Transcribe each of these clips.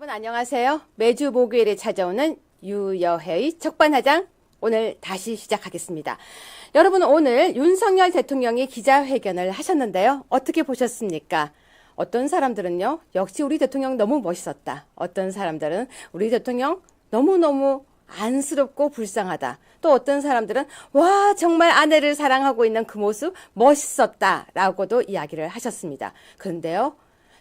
여러분 안녕하세요. 매주 목요일에 찾아오는 유여혜의 적반하장 오늘 다시 시작하겠습니다. 여러분 오늘 윤석열 대통령이 기자회견을 하셨는데요. 어떻게 보셨습니까? 어떤 사람들은요. 역시 우리 대통령 너무 멋있었다. 어떤 사람들은 우리 대통령 너무너무 안쓰럽고 불쌍하다. 또 어떤 사람들은 와 정말 아내를 사랑하고 있는 그 모습 멋있었다라고도 이야기를 하셨습니다. 그런데요.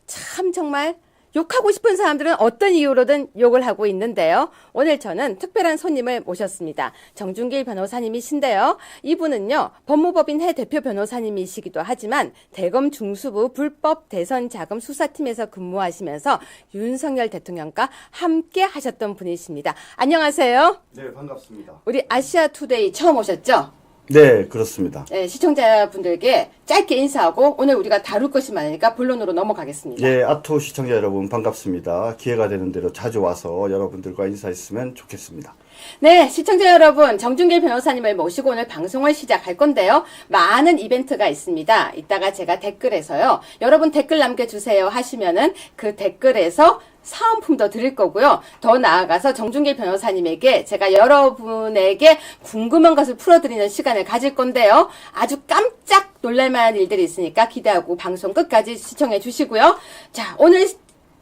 참 정말 욕하고 싶은 사람들은 어떤 이유로든 욕을 하고 있는데요. 오늘 저는 특별한 손님을 모셨습니다. 정준길 변호사님이신데요. 이분은요. 법무법인 해 대표 변호사님이시기도 하지만 대검 중수부 불법 대선 자금 수사팀에서 근무하시면서 윤석열 대통령과 함께 하셨던 분이십니다. 안녕하세요. 네, 반갑습니다. 우리 아시아투데이 처음 오셨죠? 네, 그렇습니다. 네, 시청자분들께 짧게 인사하고 오늘 우리가 다룰 것이 많으니까 본론으로 넘어가겠습니다. 예, 아토 시청자 여러분 반갑습니다. 기회가 되는 대로 자주 와서 여러분들과 인사했으면 좋겠습니다. 네, 시청자 여러분, 정준길 변호사님을 모시고 오늘 방송을 시작할 건데요. 많은 이벤트가 있습니다. 이따가 제가 댓글에서요. 여러분 댓글 남겨주세요 하시면은 그 댓글에서 사은품도 드릴 거고요. 더 나아가서 정준길 변호사님에게 제가 여러분에게 궁금한 것을 풀어드리는 시간을 가질 건데요. 아주 깜짝 놀랄만한 일들이 있으니까 기대하고 방송 끝까지 시청해 주시고요. 자, 오늘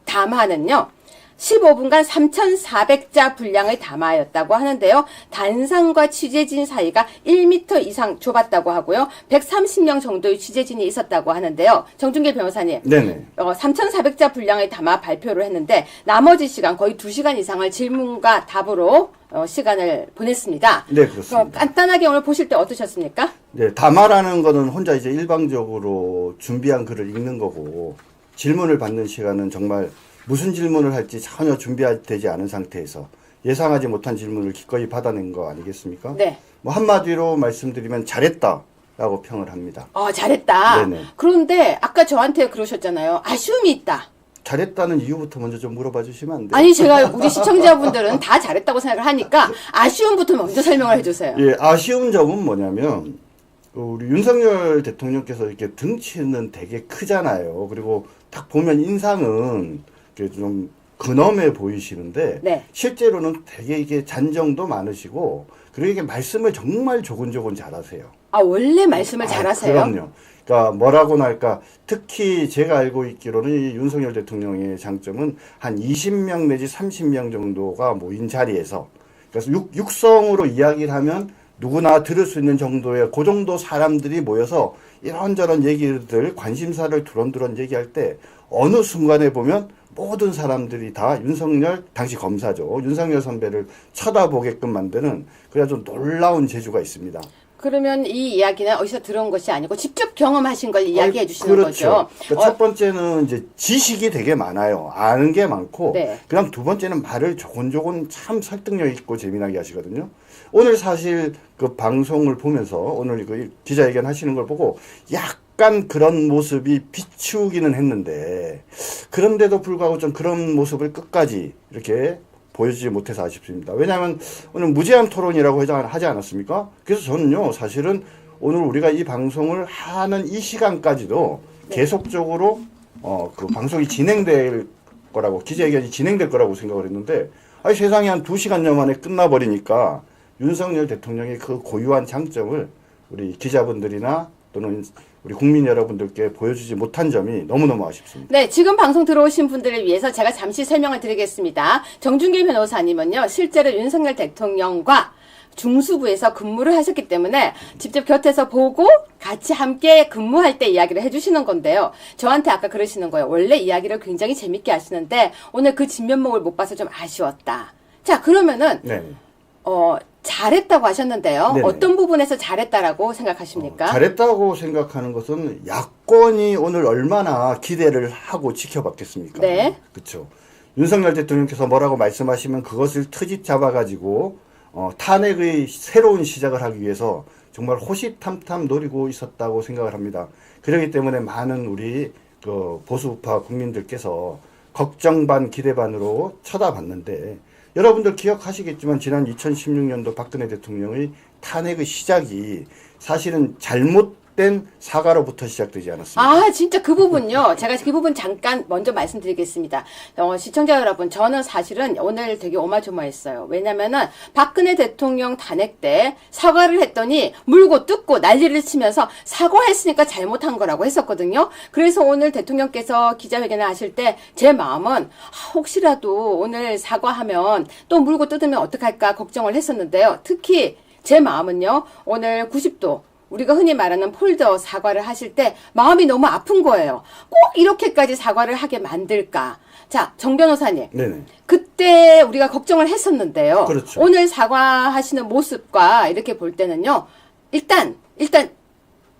담화는요. 15분간 3,400자 분량을 담아였다고 하는데요. 단상과 취재진 사이가 1m 이상 좁았다고 하고요. 130명 정도의 취재진이 있었다고 하는데요. 정준길 변호사님. 네네. 3,400자 분량을 담아 발표를 했는데 나머지 시간 거의 2시간 이상을 질문과 답으로 시간을 보냈습니다. 네, 그렇습니다. 간단하게 오늘 보실 때 어떠셨습니까? 네, 담화라는 거는 혼자 이제 일방적으로 준비한 글을 읽는 거고 질문을 받는 시간은 정말 무슨 질문을 할지 전혀 준비되지 않은 상태에서 예상하지 못한 질문을 기꺼이 받아낸 거 아니겠습니까? 네. 뭐 한마디로 말씀드리면 잘했다라고 평을 합니다. 잘했다. 네네. 그런데 아까 저한테 그러셨잖아요. 아쉬움이 있다. 잘했다는 이유부터 먼저 좀 물어봐 주시면 안 돼요? 아니 제가 우리 시청자분들은 다 잘했다고 생각을 하니까 아쉬움부터 먼저 설명을 해주세요. 예, 아쉬운 점은 뭐냐면 우리 윤석열 대통령께서 이렇게 등치는 되게 크잖아요. 그리고 딱 보면 인상은 좀 근엄해 보이시는데 네. 실제로는 되게 이게 잔정도 많으시고 그리고 이게 말씀을 정말 조곤조곤 잘하세요. 원래 말씀을 잘하세요? 그럼요. 그러니까 뭐라고나 할까 특히 제가 알고 있기로는 이 윤석열 대통령의 장점은 한 20명 내지 30명 정도가 모인 자리에서 그래서 육성으로 이야기를 하면 누구나 들을 수 있는 정도의 그 정도 사람들이 모여서 이런저런 얘기들 관심사를 두런두런 얘기할 때 어느 순간에 보면 모든 사람들이 다 윤석열 당시 검사죠. 윤석열 선배를 쳐다보게끔 만드는 그래 좀 놀라운 재주가 있습니다. 그러면 이 이야기는 어디서 들은 것이 아니고 직접 경험하신 걸 이야기해 주시는 그렇죠. 거죠. 그러니까 첫 번째는 이제 지식이 되게 많아요. 아는 게 많고. 네. 그다음 두 번째는 말을 조곤조곤 참 설득력 있고 재미나게 하시거든요. 오늘 사실 그 방송을 보면서 오늘 그 기자회견 하시는 걸 보고 약간 그런 모습이 비추기는 했는데 그런데도 불구하고 좀 그런 모습을 끝까지 이렇게 보여주지 못해서 아쉽습니다. 왜냐하면 오늘 무제한 토론이라고 하지 않았습니까? 그래서 저는요 사실은 오늘 우리가 이 방송을 하는 이 시간까지도 계속적으로 그 방송이 진행될 거라고 기자회견이 진행될 거라고 생각을 했는데 아니 세상에 한 2시간여 만에 끝나버리니까 윤석열 대통령의 그 고유한 장점을 우리 기자분들이나 또는 우리 국민 여러분들께 보여주지 못한 점이 너무너무 아쉽습니다. 네, 지금 방송 들어오신 분들을 위해서 제가 잠시 설명을 드리겠습니다. 정준길 변호사님은요, 실제로 윤석열 대통령과 중수부에서 근무를 하셨기 때문에 직접 곁에서 보고 같이 함께 근무할 때 이야기를 해주시는 건데요. 저한테 아까 그러시는 거예요. 원래 이야기를 굉장히 재밌게 하시는데 오늘 그 진면목을 못 봐서 좀 아쉬웠다. 자, 그러면은 네. 잘했다고 하셨는데요. 네네. 어떤 부분에서 잘했다고 생각하십니까? 잘했다고 생각하는 것은 야권이 오늘 얼마나 기대를 하고 지켜봤겠습니까? 네. 그렇죠. 윤석열 대통령께서 뭐라고 말씀하시면 그것을 트집 잡아가지고 탄핵의 새로운 시작을 하기 위해서 정말 호시탐탐 노리고 있었다고 생각을 합니다. 그렇기 때문에 많은 우리 그 보수파 국민들께서 걱정 반 기대 반으로 쳐다봤는데 여러분들 기억하시겠지만 지난 2016년도 박근혜 대통령의 탄핵의 시작이 사실은 잘못 시작된 사과로부터 시작되지 않았습니까? 아, 진짜 그 부분요. 제가 그 부분 잠깐 먼저 말씀드리겠습니다. 시청자 여러분, 저는 사실은 오늘 되게 오마조마했어요. 왜냐면은 박근혜 대통령 탄핵 때 사과를 했더니 물고 뜯고 난리를 치면서 사과했으니까 잘못한 거라고 했었거든요. 그래서 오늘 대통령께서 기자회견을 하실 때 제 마음은 혹시라도 오늘 사과하면 또 물고 뜯으면 어떡할까 걱정을 했었는데요. 특히 제 마음은요. 오늘 90도 우리가 흔히 말하는 폴더 사과를 하실 때 마음이 너무 아픈 거예요. 꼭 이렇게까지 사과를 하게 만들까? 자, 정 변호사님. 네네. 그때 우리가 걱정을 했었는데요. 그렇죠. 오늘 사과하시는 모습과 이렇게 볼 때는요. 일단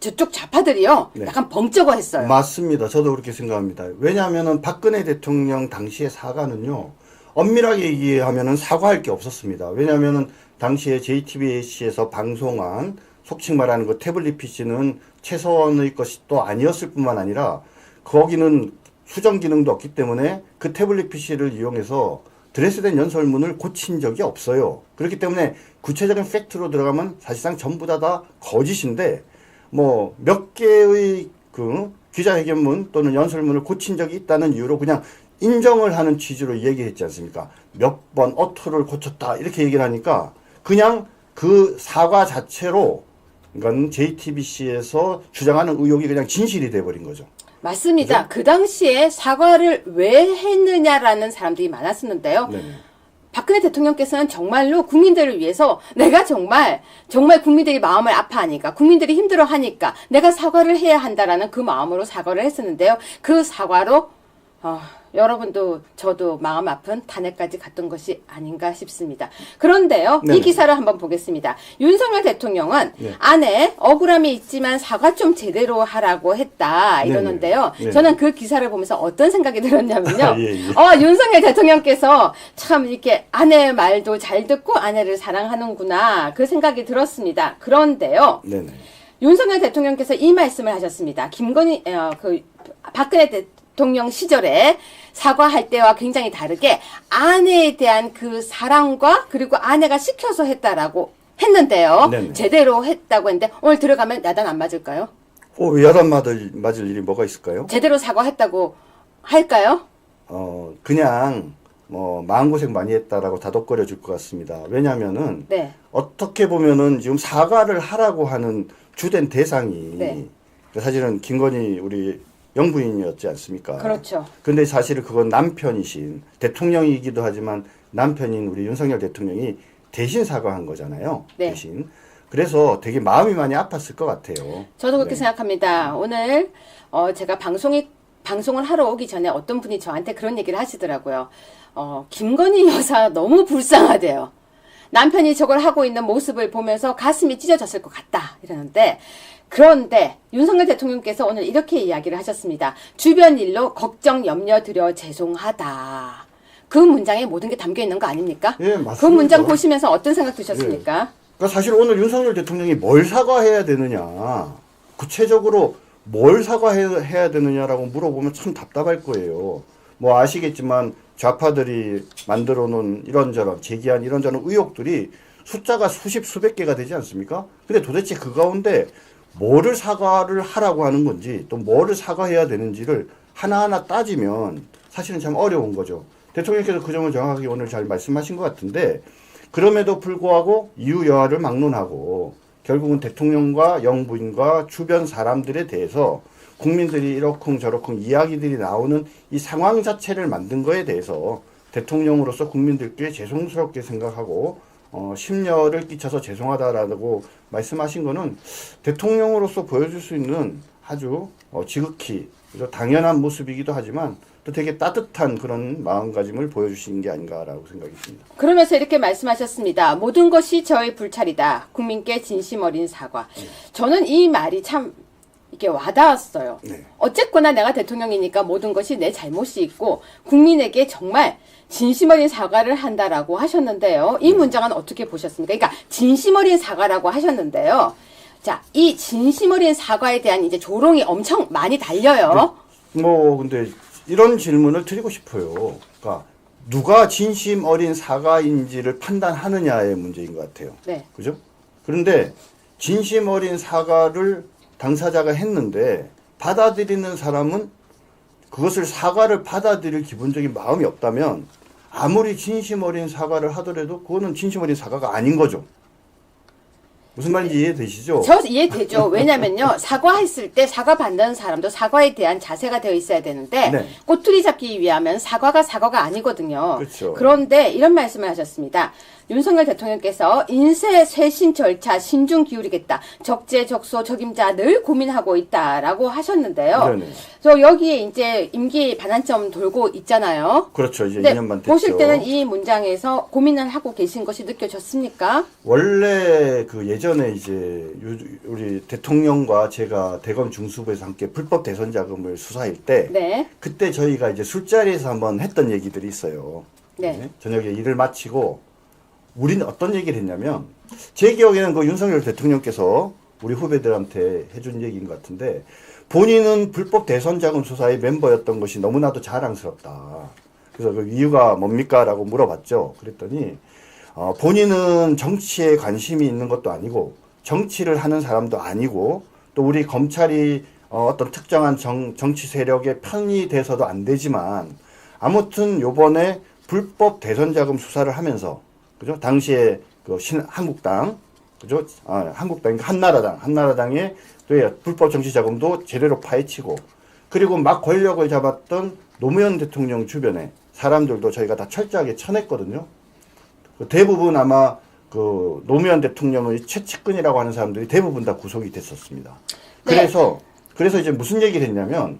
저쪽 좌파들이요. 네. 약간 벙쩍어 했어요. 맞습니다. 저도 그렇게 생각합니다. 왜냐하면은 박근혜 대통령 당시의 사과는요. 엄밀하게 얘기하면은 사과할 게 없었습니다. 왜냐하면은 당시에 JTBC에서 방송한 속칭 말하는 그 태블릿 PC는 최선의 것이 또 아니었을 뿐만 아니라 거기는 수정 기능도 없기 때문에 그 태블릿 PC를 이용해서 드레스된 연설문을 고친 적이 없어요. 그렇기 때문에 구체적인 팩트로 들어가면 사실상 전부 다 거짓인데 뭐 몇 개의 그 기자회견문 또는 연설문을 고친 적이 있다는 이유로 그냥 인정을 하는 취지로 얘기했지 않습니까? 몇 번 어투를 고쳤다 이렇게 얘기를 하니까 그냥 그 사과 자체로 이건 JTBC에서 주장하는 의혹이 그냥 진실이 돼버린 거죠. 맞습니다. 그죠? 그 당시에 사과를 왜 했느냐라는 사람들이 많았었는데요. 네네. 박근혜 대통령께서는 정말로 국민들을 위해서 내가 정말 국민들이 마음을 아파하니까 국민들이 힘들어하니까 내가 사과를 해야 한다라는 그 마음으로 사과를 했었는데요. 그 사과로 여러분도 저도 마음 아픈 탄핵까지 갔던 것이 아닌가 싶습니다. 그런데요. 네네. 이 기사를 한번 보겠습니다. 윤석열 대통령은 네. 안에 억울함이 있지만 사과 좀 제대로 하라고 했다 이러는데요. 네네. 저는 그 기사를 보면서 어떤 생각이 들었냐면요. 예, 예. 윤석열 대통령께서 참 이렇게 아내의 말도 잘 듣고 아내를 사랑하는구나 그 생각이 들었습니다. 그런데요. 네네. 윤석열 대통령께서 이 말씀을 하셨습니다. 박근혜 대통령 시절에 사과할 때와 굉장히 다르게 아내에 대한 그 사랑과 그리고 아내가 시켜서 했다라고 했는데요. 네네. 제대로 했다고 했는데 오늘 들어가면 야단 안 맞을까요? 야단 맞을 일이 뭐가 있을까요? 제대로 사과했다고 할까요? 그냥 마음고생 많이 했다라고 다독거려 줄 것 같습니다. 왜냐하면은 네. 어떻게 보면은 지금 사과를 하라고 하는 주된 대상이 네. 사실은 김건희 우리 영부인이었지 않습니까? 그렇죠. 근데 사실은 그건 남편이신 대통령이기도 하지만 남편인 우리 윤석열 대통령이 대신 사과한 거잖아요. 네. 대신. 그래서 되게 마음이 많이 아팠을 것 같아요. 저도 그렇게 네. 생각합니다. 오늘 제가 방송을 하러 오기 전에 어떤 분이 저한테 그런 얘기를 하시더라고요. 김건희 여사 너무 불쌍하대요. 남편이 저걸 하고 있는 모습을 보면서 가슴이 찢어졌을 것 같다 이러는데 그런데 윤석열 대통령께서 오늘 이렇게 이야기를 하셨습니다. 주변 일로 걱정 염려 드려 죄송하다. 그 문장에 모든 게 담겨 있는 거 아닙니까? 예, 맞습니다. 그 문장 보시면서 어떤 생각 드셨습니까? 그러니까 사실 오늘 윤석열 대통령이 뭘 사과해야 되느냐, 구체적으로 뭘 사과해야 되느냐라고 물어보면 참 답답할 거예요. 뭐 아시겠지만 좌파들이 만들어 놓은 제기한 이런저런 의혹들이 숫자가 수백 개가 되지 않습니까? 근데 도대체 그 가운데 뭐를 사과를 하라고 하는 건지 또 뭐를 사과해야 되는지를 하나하나 따지면 사실은 참 어려운 거죠. 대통령께서 그 점을 정확하게 오늘 잘 말씀하신 것 같은데 그럼에도 불구하고 이유 여하를 막론하고 결국은 대통령과 영부인과 주변 사람들에 대해서 국민들이 이러쿵저러쿵 이야기들이 나오는 이 상황 자체를 만든 거에 대해서 대통령으로서 국민들께 죄송스럽게 생각하고 심려를 끼쳐서 죄송하다라고 말씀하신 거는 대통령으로서 보여줄 수 있는 아주 지극히 당연한 모습이기도 하지만 또 되게 따뜻한 그런 마음가짐을 보여주신 게 아닌가라고 생각이 듭니다. 그러면서 이렇게 말씀하셨습니다. 모든 것이 저의 불찰이다. 국민께 진심 어린 사과. 저는 이 말이 참 이렇게 와닿았어요. 네. 어쨌거나 내가 대통령이니까 모든 것이 내 잘못이 있고 국민에게 정말 진심 어린 사과를 한다라고 하셨는데요. 이 문장은 어떻게 보셨습니까? 그러니까 진심 어린 사과라고 하셨는데요. 자, 이 진심 어린 사과에 대한 이제 조롱이 엄청 많이 달려요. 근데 이런 질문을 드리고 싶어요. 그러니까 누가 진심 어린 사과인지를 판단하느냐의 문제인 것 같아요. 네. 그죠? 그런데 진심 어린 사과를 당사자가 했는데 받아들이는 사람은 그것을 사과를 받아들일 기본적인 마음이 없다면 아무리 진심 어린 사과를 하더라도 그거는 진심 어린 사과가 아닌 거죠. 무슨 말인지 이해되시죠? 저 이해되죠. 왜냐면요. 사과했을 때 사과 받는 사람도 사과에 대한 자세가 되어 있어야 되는데 네. 꼬투리 잡기 위하면 사과가 아니거든요. 그렇죠. 그런데 이런 말씀을 하셨습니다. 윤석열 대통령께서 인쇄 쇄신 절차 신중 기울이겠다. 적재적소 적임자 늘 고민하고 있다라고 하셨는데요. 네네. 저 여기에 이제 임기 반환점 돌고 있잖아요. 그렇죠. 이제 근데 2년만 됐죠. 보실 때는 이 문장에서 고민을 하고 계신 것이 느껴졌습니까? 원래 그 예전에 이제 우리 대통령과 제가 대검 중수부에서 함께 불법 대선 자금을 수사할 때 네. 그때 저희가 이제 술자리에서 한번 했던 얘기들이 있어요. 네. 저녁에 일을 마치고 우리는 어떤 얘기를 했냐면 제 기억에는 그 윤석열 대통령께서 우리 후배들한테 해준 얘기인 것 같은데 본인은 불법 대선 자금 수사의 멤버였던 것이 너무나도 자랑스럽다. 그래서 그 이유가 뭡니까? 라고 물어봤죠. 그랬더니 본인은 정치에 관심이 있는 것도 아니고 정치를 하는 사람도 아니고 또 우리 검찰이 어떤 특정한 정치 세력의 편이 돼서도 안 되지만 아무튼 요번에 불법 대선 자금 수사를 하면서 그죠? 당시에 그 한국당 그죠? 한국당 한나라당의 또 불법 정치 자금도 제대로 파헤치고 그리고 막 권력을 잡았던 노무현 대통령 주변에 사람들도 저희가 다 철저하게 쳐냈거든요. 대부분 아마 그 노무현 대통령의 최측근이라고 하는 사람들이 대부분 다 구속이 됐었습니다. 그래서 이제 무슨 얘기를 했냐면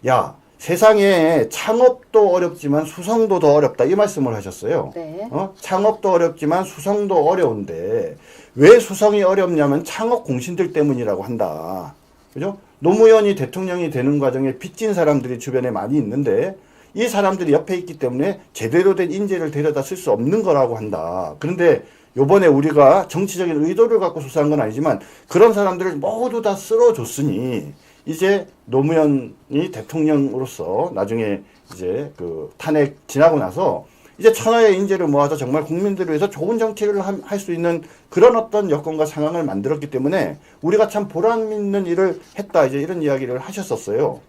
야 세상에 창업도 어렵지만 수성도 더 어렵다 이 말씀을 하셨어요. 네. 창업도 어렵지만 수성도 어려운데 왜 수성이 어렵냐면 창업 공신들 때문이라고 한다. 그죠? 노무현이 대통령이 되는 과정에 빚진 사람들이 주변에 많이 있는데 이 사람들이 옆에 있기 때문에 제대로 된 인재를 데려다 쓸 수 없는 거라고 한다. 그런데 요번에 우리가 정치적인 의도를 갖고 수사한 건 아니지만 그런 사람들을 모두 다 쓸어줬으니 이제 노무현이 대통령으로서 나중에 이제 그 탄핵 지나고 나서 이제 천하의 인재를 모아서 정말 국민들을 위해서 좋은 정치를 할 수 있는 그런 어떤 여건과 상황을 만들었기 때문에 우리가 참 보람 있는 일을 했다. 이제 이런 이야기를 하셨었어요.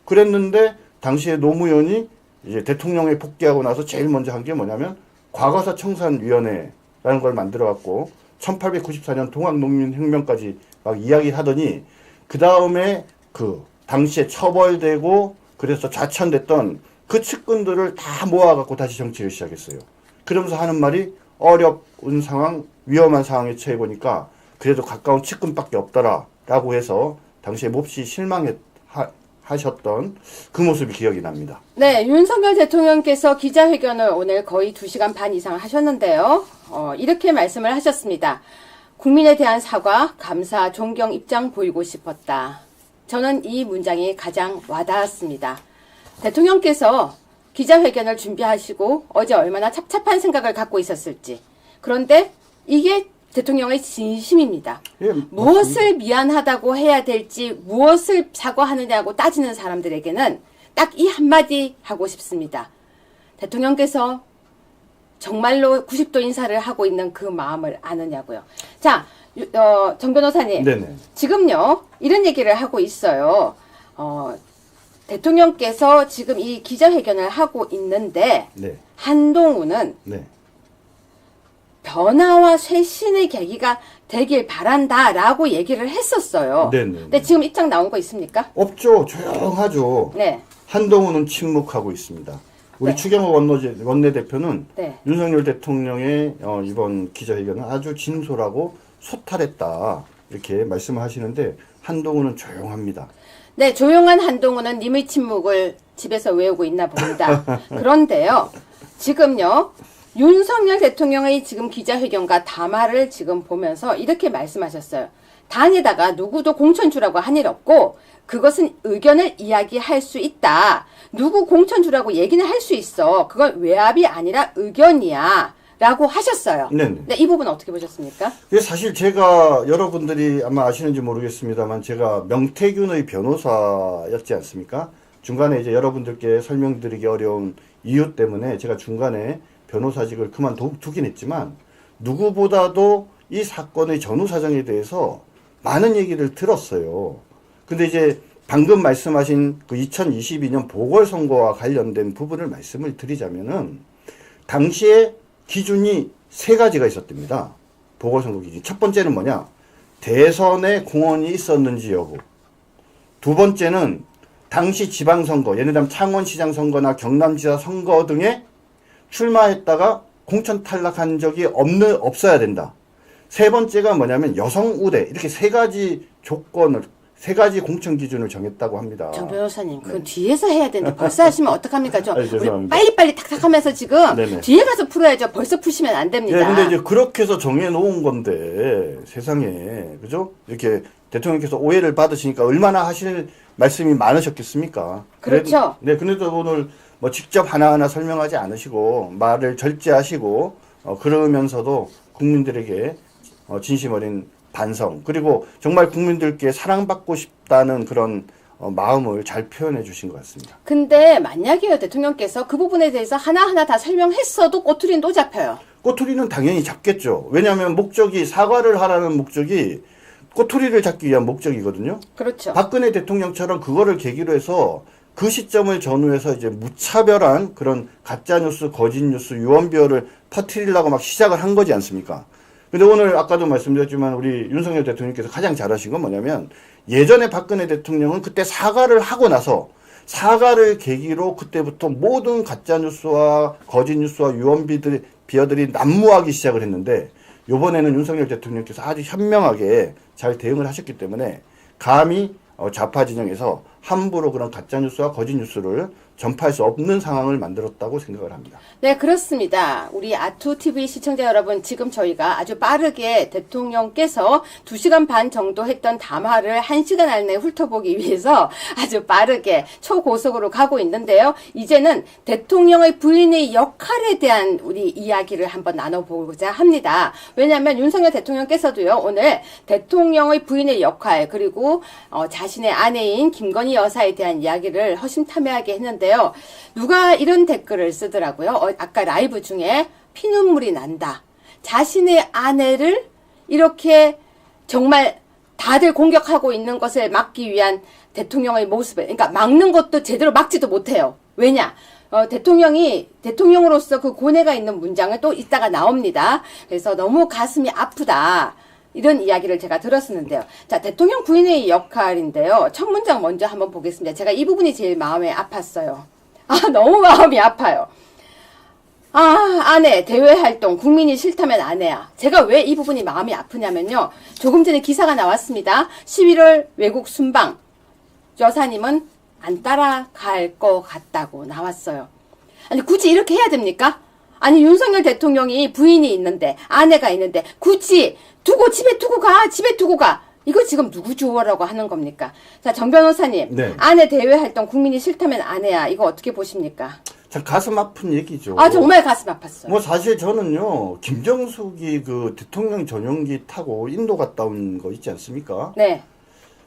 그랬는데 당시에 노무현이 이제 대통령에 복귀하고 나서 제일 먼저 한 게 뭐냐면 과거사 청산위원회라는 걸 만들어갖고 1894년 동학농민혁명까지 막 이야기하더니 그 다음에 그 당시에 처벌되고 그래서 좌천됐던 그 측근들을 다 모아갖고 다시 정치를 시작했어요. 그러면서 하는 말이 어려운 상황, 위험한 상황에 처해 보니까 그래도 가까운 측근밖에 없더라라고 해서 당시에 몹시 실망하셨던 그 모습이 기억이 납니다. 네, 윤석열 대통령께서 기자회견을 오늘 거의 2시간 반 이상 하셨는데요. 이렇게 말씀을 하셨습니다. 국민에 대한 사과, 감사, 존경 입장 보이고 싶었다. 저는 이 문장이 가장 와닿았습니다. 대통령께서 기자회견을 준비하시고 어제 얼마나 찹찹한 생각을 갖고 있었을지. 그런데 이게 대통령의 진심입니다. 예, 무엇을 미안하다고 해야 될지 무엇을 사과하느냐고 따지는 사람들에게는 딱 이 한마디 하고 싶습니다. 대통령께서 정말로 90도 인사를 하고 있는 그 마음을 아느냐고요. 자, 정 변호사님. 네네. 지금요, 이런 얘기를 하고 있어요. 대통령께서 지금 이 기자회견을 하고 있는데, 네. 한동훈은 네. 변화와 쇄신의 계기가 되길 바란다라고 얘기를 했었어요. 네네. 근데 지금 입장 나온 거 있습니까? 없죠. 조용하죠. 네. 한동훈은 침묵하고 있습니다. 우리 네. 추경호 원내대표는 네. 윤석열 대통령의 이번 기자회견은 아주 진솔하고 소탈했다. 이렇게 말씀을 하시는데 한동훈은 조용합니다. 네, 조용한 한동훈은 님의 침묵을 집에서 외우고 있나 봅니다. 그런데요, 지금요, 윤석열 대통령의 지금 기자회견과 담화를 지금 보면서 이렇게 말씀하셨어요. 당에다가 누구도 공천주라고 한 일 없고 그것은 의견을 이야기할 수 있다. 누구 공천주라고 얘기는 할 수 있어. 그건 외압이 아니라 의견이야. 라고 하셨어요. 네네. 네, 이 부분 어떻게 보셨습니까? 사실 제가 여러분들이 아마 아시는지 모르겠습니다만 제가 명태균의 변호사였지 않습니까? 중간에 이제 여러분들께 설명드리기 어려운 이유 때문에 제가 중간에 변호사직을 그만두긴 했지만 누구보다도 이 사건의 전후 사정에 대해서 많은 얘기를 들었어요. 근데 이제 방금 말씀하신 그 2022년 보궐선거와 관련된 부분을 말씀을 드리자면은 당시에 기준이 세 가지가 있었답니다. 보궐선거 기준. 첫 번째는 뭐냐? 대선에 공헌이 있었는지 여부. 두 번째는 당시 지방선거, 예를 들면 창원시장 선거나 경남지사 선거 등에 출마했다가 공천 탈락한 적이 없어야 된다. 세 번째가 뭐냐면 여성 우대. 이렇게 세 가지 조건을, 세 가지 공천 기준을 정했다고 합니다. 정 변호사님, 그건 뒤에서 해야 되는데 벌써 하시면 어떡합니까? 좀 아니, 우리 죄송합니다. 빨리빨리 탁탁 하면서 지금 네네. 뒤에 가서 풀어야죠. 벌써 푸시면 안 됩니다. 예, 근데 이제 그렇게 해서 정해놓은 건데, 세상에, 그죠? 이렇게 대통령께서 오해를 받으시니까 얼마나 하실 말씀이 많으셨겠습니까? 그렇죠. 네, 그래도 오늘 뭐 직접 하나하나 설명하지 않으시고, 말을 절제하시고, 그러면서도 국민들에게 진심 어린 반성, 그리고 정말 국민들께 사랑받고 싶다는 그런 마음을 잘 표현해 주신 것 같습니다. 근데 만약에요, 대통령께서 그 부분에 대해서 하나하나 다 설명했어도 꼬투리는 또 잡혀요. 꼬투리는 당연히 잡겠죠. 왜냐하면 목적이, 사과를 하라는 목적이 꼬투리를 잡기 위한 목적이거든요. 그렇죠. 박근혜 대통령처럼 그거를 계기로 해서 그 시점을 전후해서 이제 무차별한 그런 가짜뉴스, 거짓뉴스, 유언비어를 퍼뜨리려고 막 시작을 한 거지 않습니까? 근데 오늘 아까도 말씀드렸지만 우리 윤석열 대통령께서 가장 잘하신 건 뭐냐면 예전에 박근혜 대통령은 그때 사과를 하고 나서 사과를 계기로 그때부터 모든 가짜뉴스와 거짓뉴스와 유언비어들이 난무하기 시작을 했는데 이번에는 윤석열 대통령께서 아주 현명하게 잘 대응을 하셨기 때문에 감히 좌파 진영에서 함부로 그런 가짜뉴스와 거짓뉴스를 전파할 수 없는 상황을 만들었다고 생각을 합니다. 네, 그렇습니다. 우리 아투TV 시청자 여러분, 지금 저희가 아주 빠르게 대통령께서 2시간 반 정도 했던 담화를 1시간 안에 훑어보기 위해서 아주 빠르게 초고속으로 가고 있는데요. 이제는 대통령의 부인의 역할에 대한 우리 이야기를 한번 나눠보고자 합니다. 왜냐하면 윤석열 대통령께서도요, 오늘 대통령의 부인의 역할, 그리고 자신의 아내인 김건희 여사에 대한 이야기를 허심탄회하게 했는데요. 누가 이런 댓글을 쓰더라고요. 아까 라이브 중에 피눈물이 난다. 자신의 아내를 이렇게 정말 다들 공격하고 있는 것을 막기 위한 대통령의 모습을, 그러니까 막는 것도 제대로 막지도 못해요. 왜냐? 대통령으로서 그 고뇌가 있는 문장을 또 이따가 나옵니다. 그래서 너무 가슴이 아프다. 이런 이야기를 제가 들었었는데요. 자, 대통령 부인의 역할인데요. 첫 문장 먼저 한번 보겠습니다. 제가 이 부분이 제일 마음에 아팠어요. 너무 마음이 아파요. 아내, 대외활동, 국민이 싫다면 아내야. 제가 왜 이 부분이 마음이 아프냐면요. 조금 전에 기사가 나왔습니다. 11월 외국 순방. 여사님은 안 따라갈 것 같다고 나왔어요. 아니, 굳이 이렇게 해야 됩니까? 아니, 윤석열 대통령이 부인이 있는데, 아내가 있는데, 굳이 집에 두고 가. 이거 지금 누구 주어라고 하는 겁니까? 자, 정 변호사님. 네. 아내 대외 활동 국민이 싫다면 아내야. 이거 어떻게 보십니까? 참 가슴 아픈 얘기죠. 정말 가슴 아팠어요. 뭐 사실 저는요, 김정숙이 그 대통령 전용기 타고 인도 갔다 온 거 있지 않습니까? 네.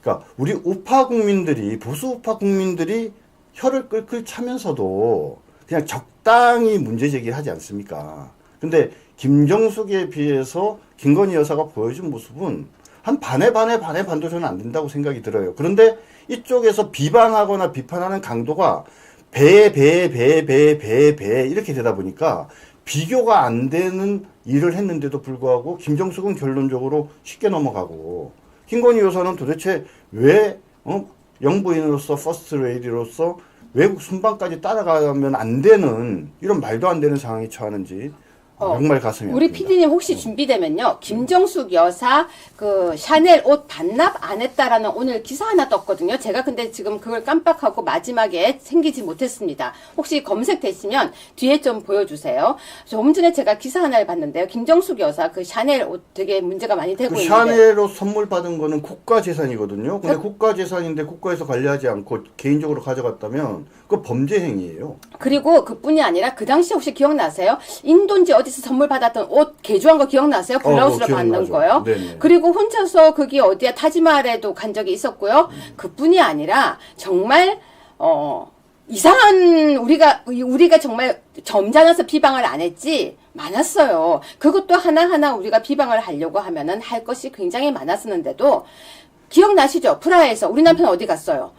그러니까 우리 우파 국민들이, 보수 우파 국민들이 혀를 끌끌 차면서도 그냥 적당히 문제 제기하지 않습니까? 근데 김정숙에 비해서 김건희 여사가 보여준 모습은 한 반에 반도 저는 안 된다고 생각이 들어요. 그런데 이쪽에서 비방하거나 비판하는 강도가 배에 이렇게 되다 보니까 비교가 안 되는 일을 했는데도 불구하고 김정숙은 결론적으로 쉽게 넘어가고 김건희 여사는 도대체 왜 영부인으로서 퍼스트 레이디로서 외국 순방까지 따라가면 안 되는 이런 말도 안 되는 상황에 처하는지 정말 가슴이 우리 아픕니다. PD님 혹시 준비되면요. 김정숙 여사 그 샤넬 옷 반납 안 했다라는 오늘 기사 하나 떴거든요. 제가 근데 지금 그걸 깜빡하고 마지막에 생기지 못했습니다. 혹시 검색되시면 뒤에 좀 보여주세요. 조금 전에 제가 기사 하나를 봤는데요. 김정숙 여사 그 샤넬 옷 되게 문제가 많이 되고 그 있는데. 샤넬 옷 선물 받은 거는 국가 재산이거든요. 근데 국가 재산인데 국가에서 관리하지 않고 개인적으로 가져갔다면 그거 범죄 행위예요. 그리고 그뿐이 아니라 그 당시 혹시 기억나세요? 인도인지 어디서 선물 받았던 옷 개조한 거 기억나세요? 블라우스를 받는 기억나죠. 거요. 네네. 그리고 혼자서 거기 어디야 타지마할에도 간 적이 있었고요. 그뿐이 아니라 정말 이상한 우리가 정말 점잖아서 비방을 안 했지 많았어요. 그것도 하나하나 우리가 비방을 하려고 하면은 할 것이 굉장히 많았었는데도 기억나시죠? 프라하에서 우리 남편 어디 갔어요?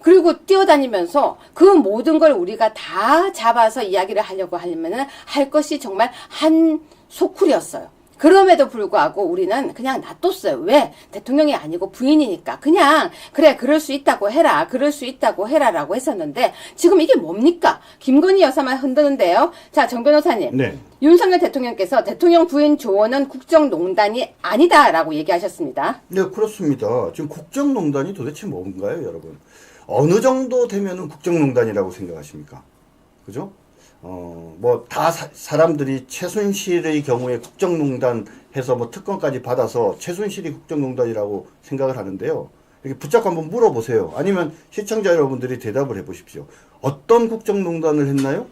그리고 뛰어다니면서 그 모든 걸 우리가 다 잡아서 이야기를 하려고 하려면은 할 것이 정말 한 소쿠리였어요. 그럼에도 불구하고 우리는 그냥 놔뒀어요. 왜? 대통령이 아니고 부인이니까. 그냥, 그래, 그럴 수 있다고 해라. 그럴 수 있다고 해라. 라고 했었는데, 지금 이게 뭡니까? 김건희 여사만 흔드는데요. 자, 정 변호사님. 네. 윤석열 대통령께서 대통령 부인 조언은 국정농단이 아니다라고 얘기하셨습니다. 네, 그렇습니다. 지금 국정농단이 도대체 뭔가요, 여러분? 어느 정도 되면은 국정농단이라고 생각하십니까? 그죠? 사람들이 최순실의 경우에 국정농단 해서 뭐 특검까지 받아서 최순실이 국정농단이라고 생각을 하는데요. 이렇게 붙잡고 한번 물어보세요. 아니면 시청자 여러분들이 대답을 해보십시오. 어떤 국정농단을 했나요?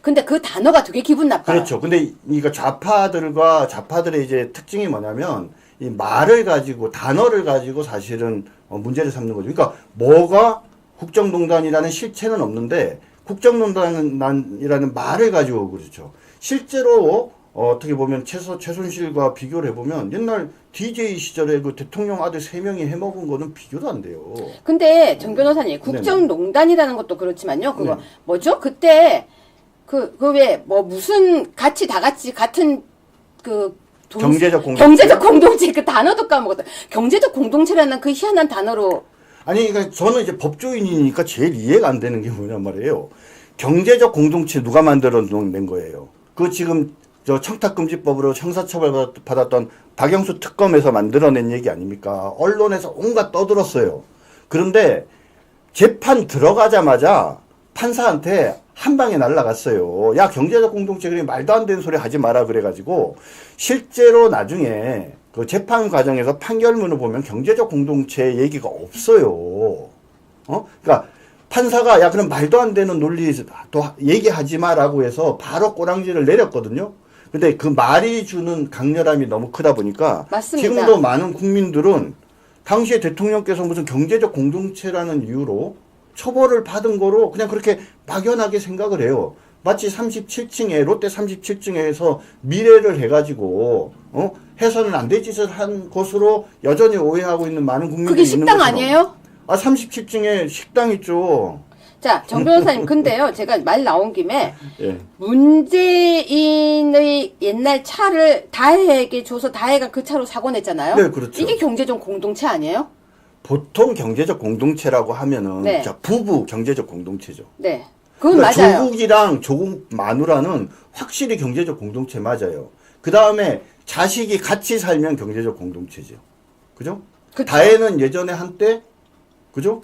근데 그 단어가 되게 기분 나빠요. 그렇죠. 근데 이거 좌파들의 이제 특징이 뭐냐면 이 말을 가지고 단어를 가지고 사실은 문제를 삼는 거죠. 그러니까 뭐가 국정농단이라는 실체는 없는데 국정농단이라는 말을 가지고 그렇죠. 실제로 어떻게 보면 최순실과 비교를 해보면 옛날 DJ 시절에 그 대통령 아들 3명이 해먹은 거는 비교도 안 돼요. 근데 정 변호사님 국정농단이라는 것도 그렇지만요. 그거 뭐죠? 그때 무슨 다 같이 같은 경제적 공동체 그 단어도 까먹었다. 경제적 공동체라는 그 희한한 단어로. 아니, 그러니까 저는 이제 법조인이니까 제일 이해가 안 되는 게 뭐냔 말이에요. 경제적 공동체 누가 만들어낸 거예요? 그 지금 저 청탁금지법으로 형사처벌 받았던 박영수 특검에서 만들어낸 얘기 아닙니까? 언론에서 온갖 떠들었어요. 그런데 재판 들어가자마자 판사한테 한 방에 날라갔어요. 야, 경제적 공동체 그래 말도 안 되는 소리 하지 마라 그래가지고 실제로 나중에 그 재판 과정에서 판결문을 보면 경제적 공동체 얘기가 없어요. 그러니까 판사가 야 그럼 말도 안 되는 논리 또 얘기하지 마라고 해서 바로 꼬랑지를 내렸거든요. 근데 그 말이 주는 강렬함이 너무 크다 보니까 맞습니다. 지금도 많은 국민들은 당시에 대통령께서 무슨 경제적 공동체라는 이유로 처벌을 받은 거로 그냥 그렇게 막연하게 생각을 해요. 마치 37층에 롯데 37층에서 미래를 해가지고 해서는 안 될 짓을 한 것으로 여전히 오해하고 있는 많은 국민들이 그게 있는 식당 것처럼. 아니에요? 37층에 식당 있죠. 자, 정 변호사님, 근데요, 제가 말 나온 김에, 예. 문재인의 옛날 차를 다혜에게 줘서 다혜가 그 차로 사고 냈잖아요? 네, 그렇죠. 이게 경제적 공동체 아니에요? 보통 경제적 공동체라고 하면은 네. 자, 부부 경제적 공동체죠. 네. 그건 그러니까 맞아요. 조국이랑 조국 마누라는 확실히 경제적 공동체 맞아요. 그 다음에 자식이 같이 살면 경제적 공동체죠. 그죠? 그쵸. 다혜는 예전에 한때 그죠?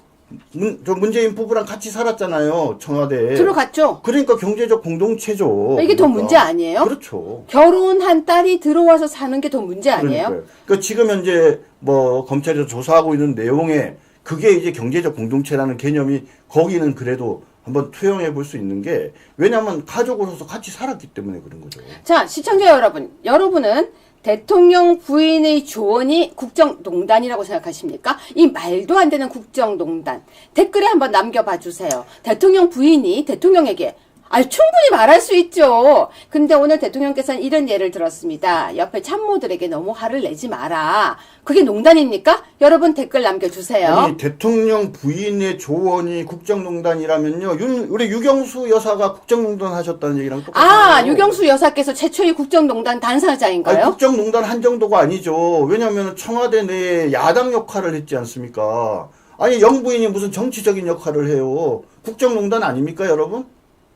문재인 부부랑 같이 살았잖아요. 청와대에. 들어갔죠? 그러니까 경제적 공동체죠. 이게 더 그러니까. 문제 아니에요? 그렇죠. 결혼한 딸이 들어와서 사는 게 더 문제 아니에요? 그러니까 지금 현재 뭐 검찰에서 조사하고 있는 내용에 그게 이제 경제적 공동체라는 개념이 거기는 그래도 한번 투영해 볼 수 있는 게 왜냐하면 가족으로서 같이 살았기 때문에 그런 거죠. 자, 시청자 여러분, 여러분은 대통령 부인의 조언이 국정농단이라고 생각하십니까? 이 말도 안 되는 국정농단. 댓글에 한번 남겨봐 주세요. 대통령 부인이 대통령에게 충분히 말할 수 있죠. 근데 오늘 대통령께서는 이런 예를 들었습니다. 옆에 참모들에게 너무 화를 내지 마라. 그게 농단입니까? 여러분 댓글 남겨주세요. 아니, 대통령 부인의 조언이 국정농단이라면요. 우리 유경수 여사가 국정농단 하셨다는 얘기랑 똑같아요. 유경수 여사께서 최초의 국정농단 당사자인가요? 국정농단 한 정도가 아니죠. 왜냐하면 청와대 내에 야당 역할을 했지 않습니까? 아니 영부인이 무슨 정치적인 역할을 해요. 국정농단 아닙니까 여러분?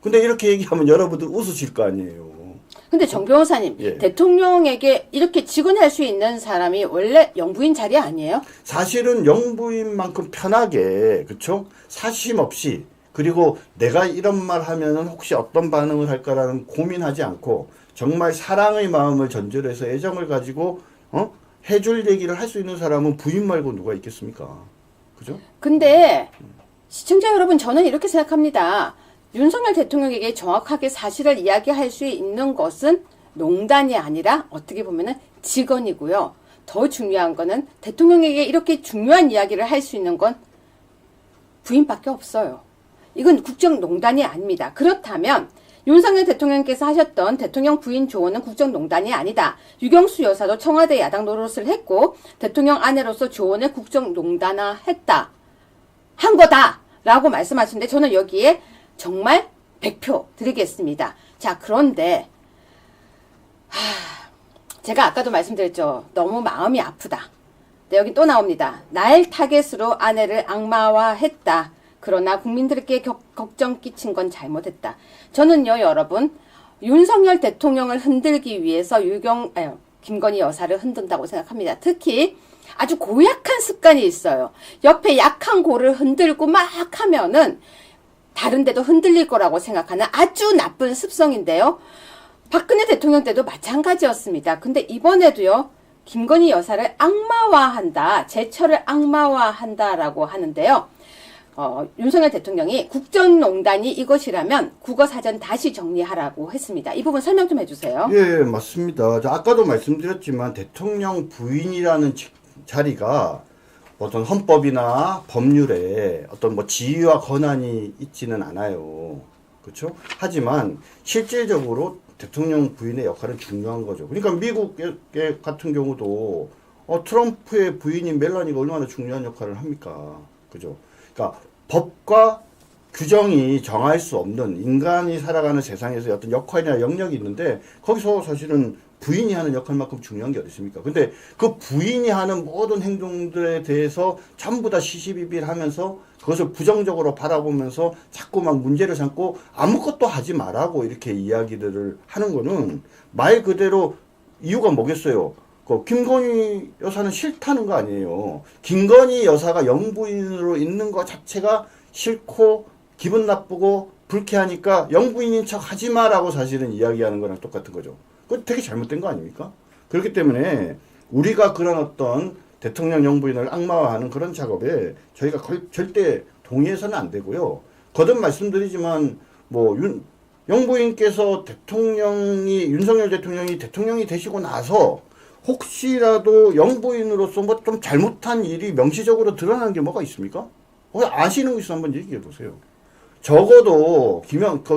근데 이렇게 얘기하면 여러분들 웃으실 거 아니에요. 근데 정 변호사님, 예. 대통령에게 이렇게 직언할 수 있는 사람이 원래 영부인 자리 아니에요? 사실은 영부인만큼 편하게, 그쵸? 사심 없이, 그리고 내가 이런 말 하면은 혹시 어떤 반응을 할까라는 고민하지 않고, 정말 사랑의 마음을 전제로 해서 애정을 가지고, 해줄 얘기를 할 수 있는 사람은 부인 말고 누가 있겠습니까? 그죠? 근데, 시청자 여러분, 저는 이렇게 생각합니다. 윤석열 대통령에게 정확하게 사실을 이야기할 수 있는 것은 농단이 아니라 어떻게 보면은 직언이고요. 더 중요한 거는 대통령에게 이렇게 중요한 이야기를 할 수 있는 건 부인밖에 없어요. 이건 국정농단이 아닙니다. 그렇다면 윤석열 대통령께서 하셨던 대통령 부인 조언은 국정농단이 아니다. 유경수 여사도 청와대 야당 노릇을 했고 대통령 아내로서 조언을 국정농단화했다. 한 거다! 라고 말씀하시는데 저는 여기에 정말 100표 드리겠습니다. 자, 그런데 제가 아까도 말씀드렸죠. 너무 마음이 아프다. 네, 여기 또 나옵니다. 날 타겟으로 아내를 악마화했다. 그러나 국민들에게 걱정 끼친 건 잘못했다. 저는요, 여러분, 윤석열 대통령을 흔들기 위해서 김건희 여사를 흔든다고 생각합니다. 특히 아주 고약한 습관이 있어요. 옆에 약한 고를 흔들고 막 하면은 다른 데도 흔들릴 거라고 생각하는 아주 나쁜 습성인데요. 박근혜 대통령 때도 마찬가지였습니다. 근데 이번에도요, 김건희 여사를 악마화한다, 제처를 악마화한다라고 하는데요. 윤석열 대통령이 국정농단이 이것이라면 국어사전 다시 정리하라고 했습니다. 이 부분 설명 좀 해주세요. 예, 맞습니다. 아까도 말씀드렸지만 대통령 부인이라는 자리가 어떤 헌법이나 법률에 어떤 뭐 지위와 권한이 있지는 않아요. 그렇죠? 하지만 실질적으로 대통령 부인의 역할은 중요한 거죠. 그러니까 미국 같은 경우도 트럼프의 부인인 멜라니가 얼마나 중요한 역할을 합니까? 그죠? 그러니까 법과 규정이 정할 수 없는 인간이 살아가는 세상에서 어떤 역할이나 영역이 있는데 거기서 사실은 부인이 하는 역할만큼 중요한 게 어디 있습니까? 근데 그 부인이 하는 모든 행동들에 대해서 전부 다 시시비비하면서 그것을 부정적으로 바라보면서 자꾸 막 문제를 삼고 아무것도 하지 말라고 이렇게 이야기들을 하는 거는 말 그대로 이유가 뭐겠어요? 김건희 여사는 싫다는 거 아니에요. 김건희 여사가 영부인으로 있는 것 자체가 싫고 기분 나쁘고 불쾌하니까 영부인인 척 하지 마라고 사실은 이야기하는 거랑 똑같은 거죠. 그거 되게 잘못된 거 아닙니까? 그렇기 때문에 우리가 그런 어떤 대통령 영부인을 악마화하는 그런 작업에 저희가 절대 동의해서는 안 되고요. 거듭 말씀드리지만 영부인께서 윤석열 대통령이 대통령이 되시고 나서 혹시라도 영부인으로서 뭐 좀 잘못한 일이 명시적으로 드러나는 게 뭐가 있습니까? 아시는 거 있으면 한번 얘기해 보세요. 적어도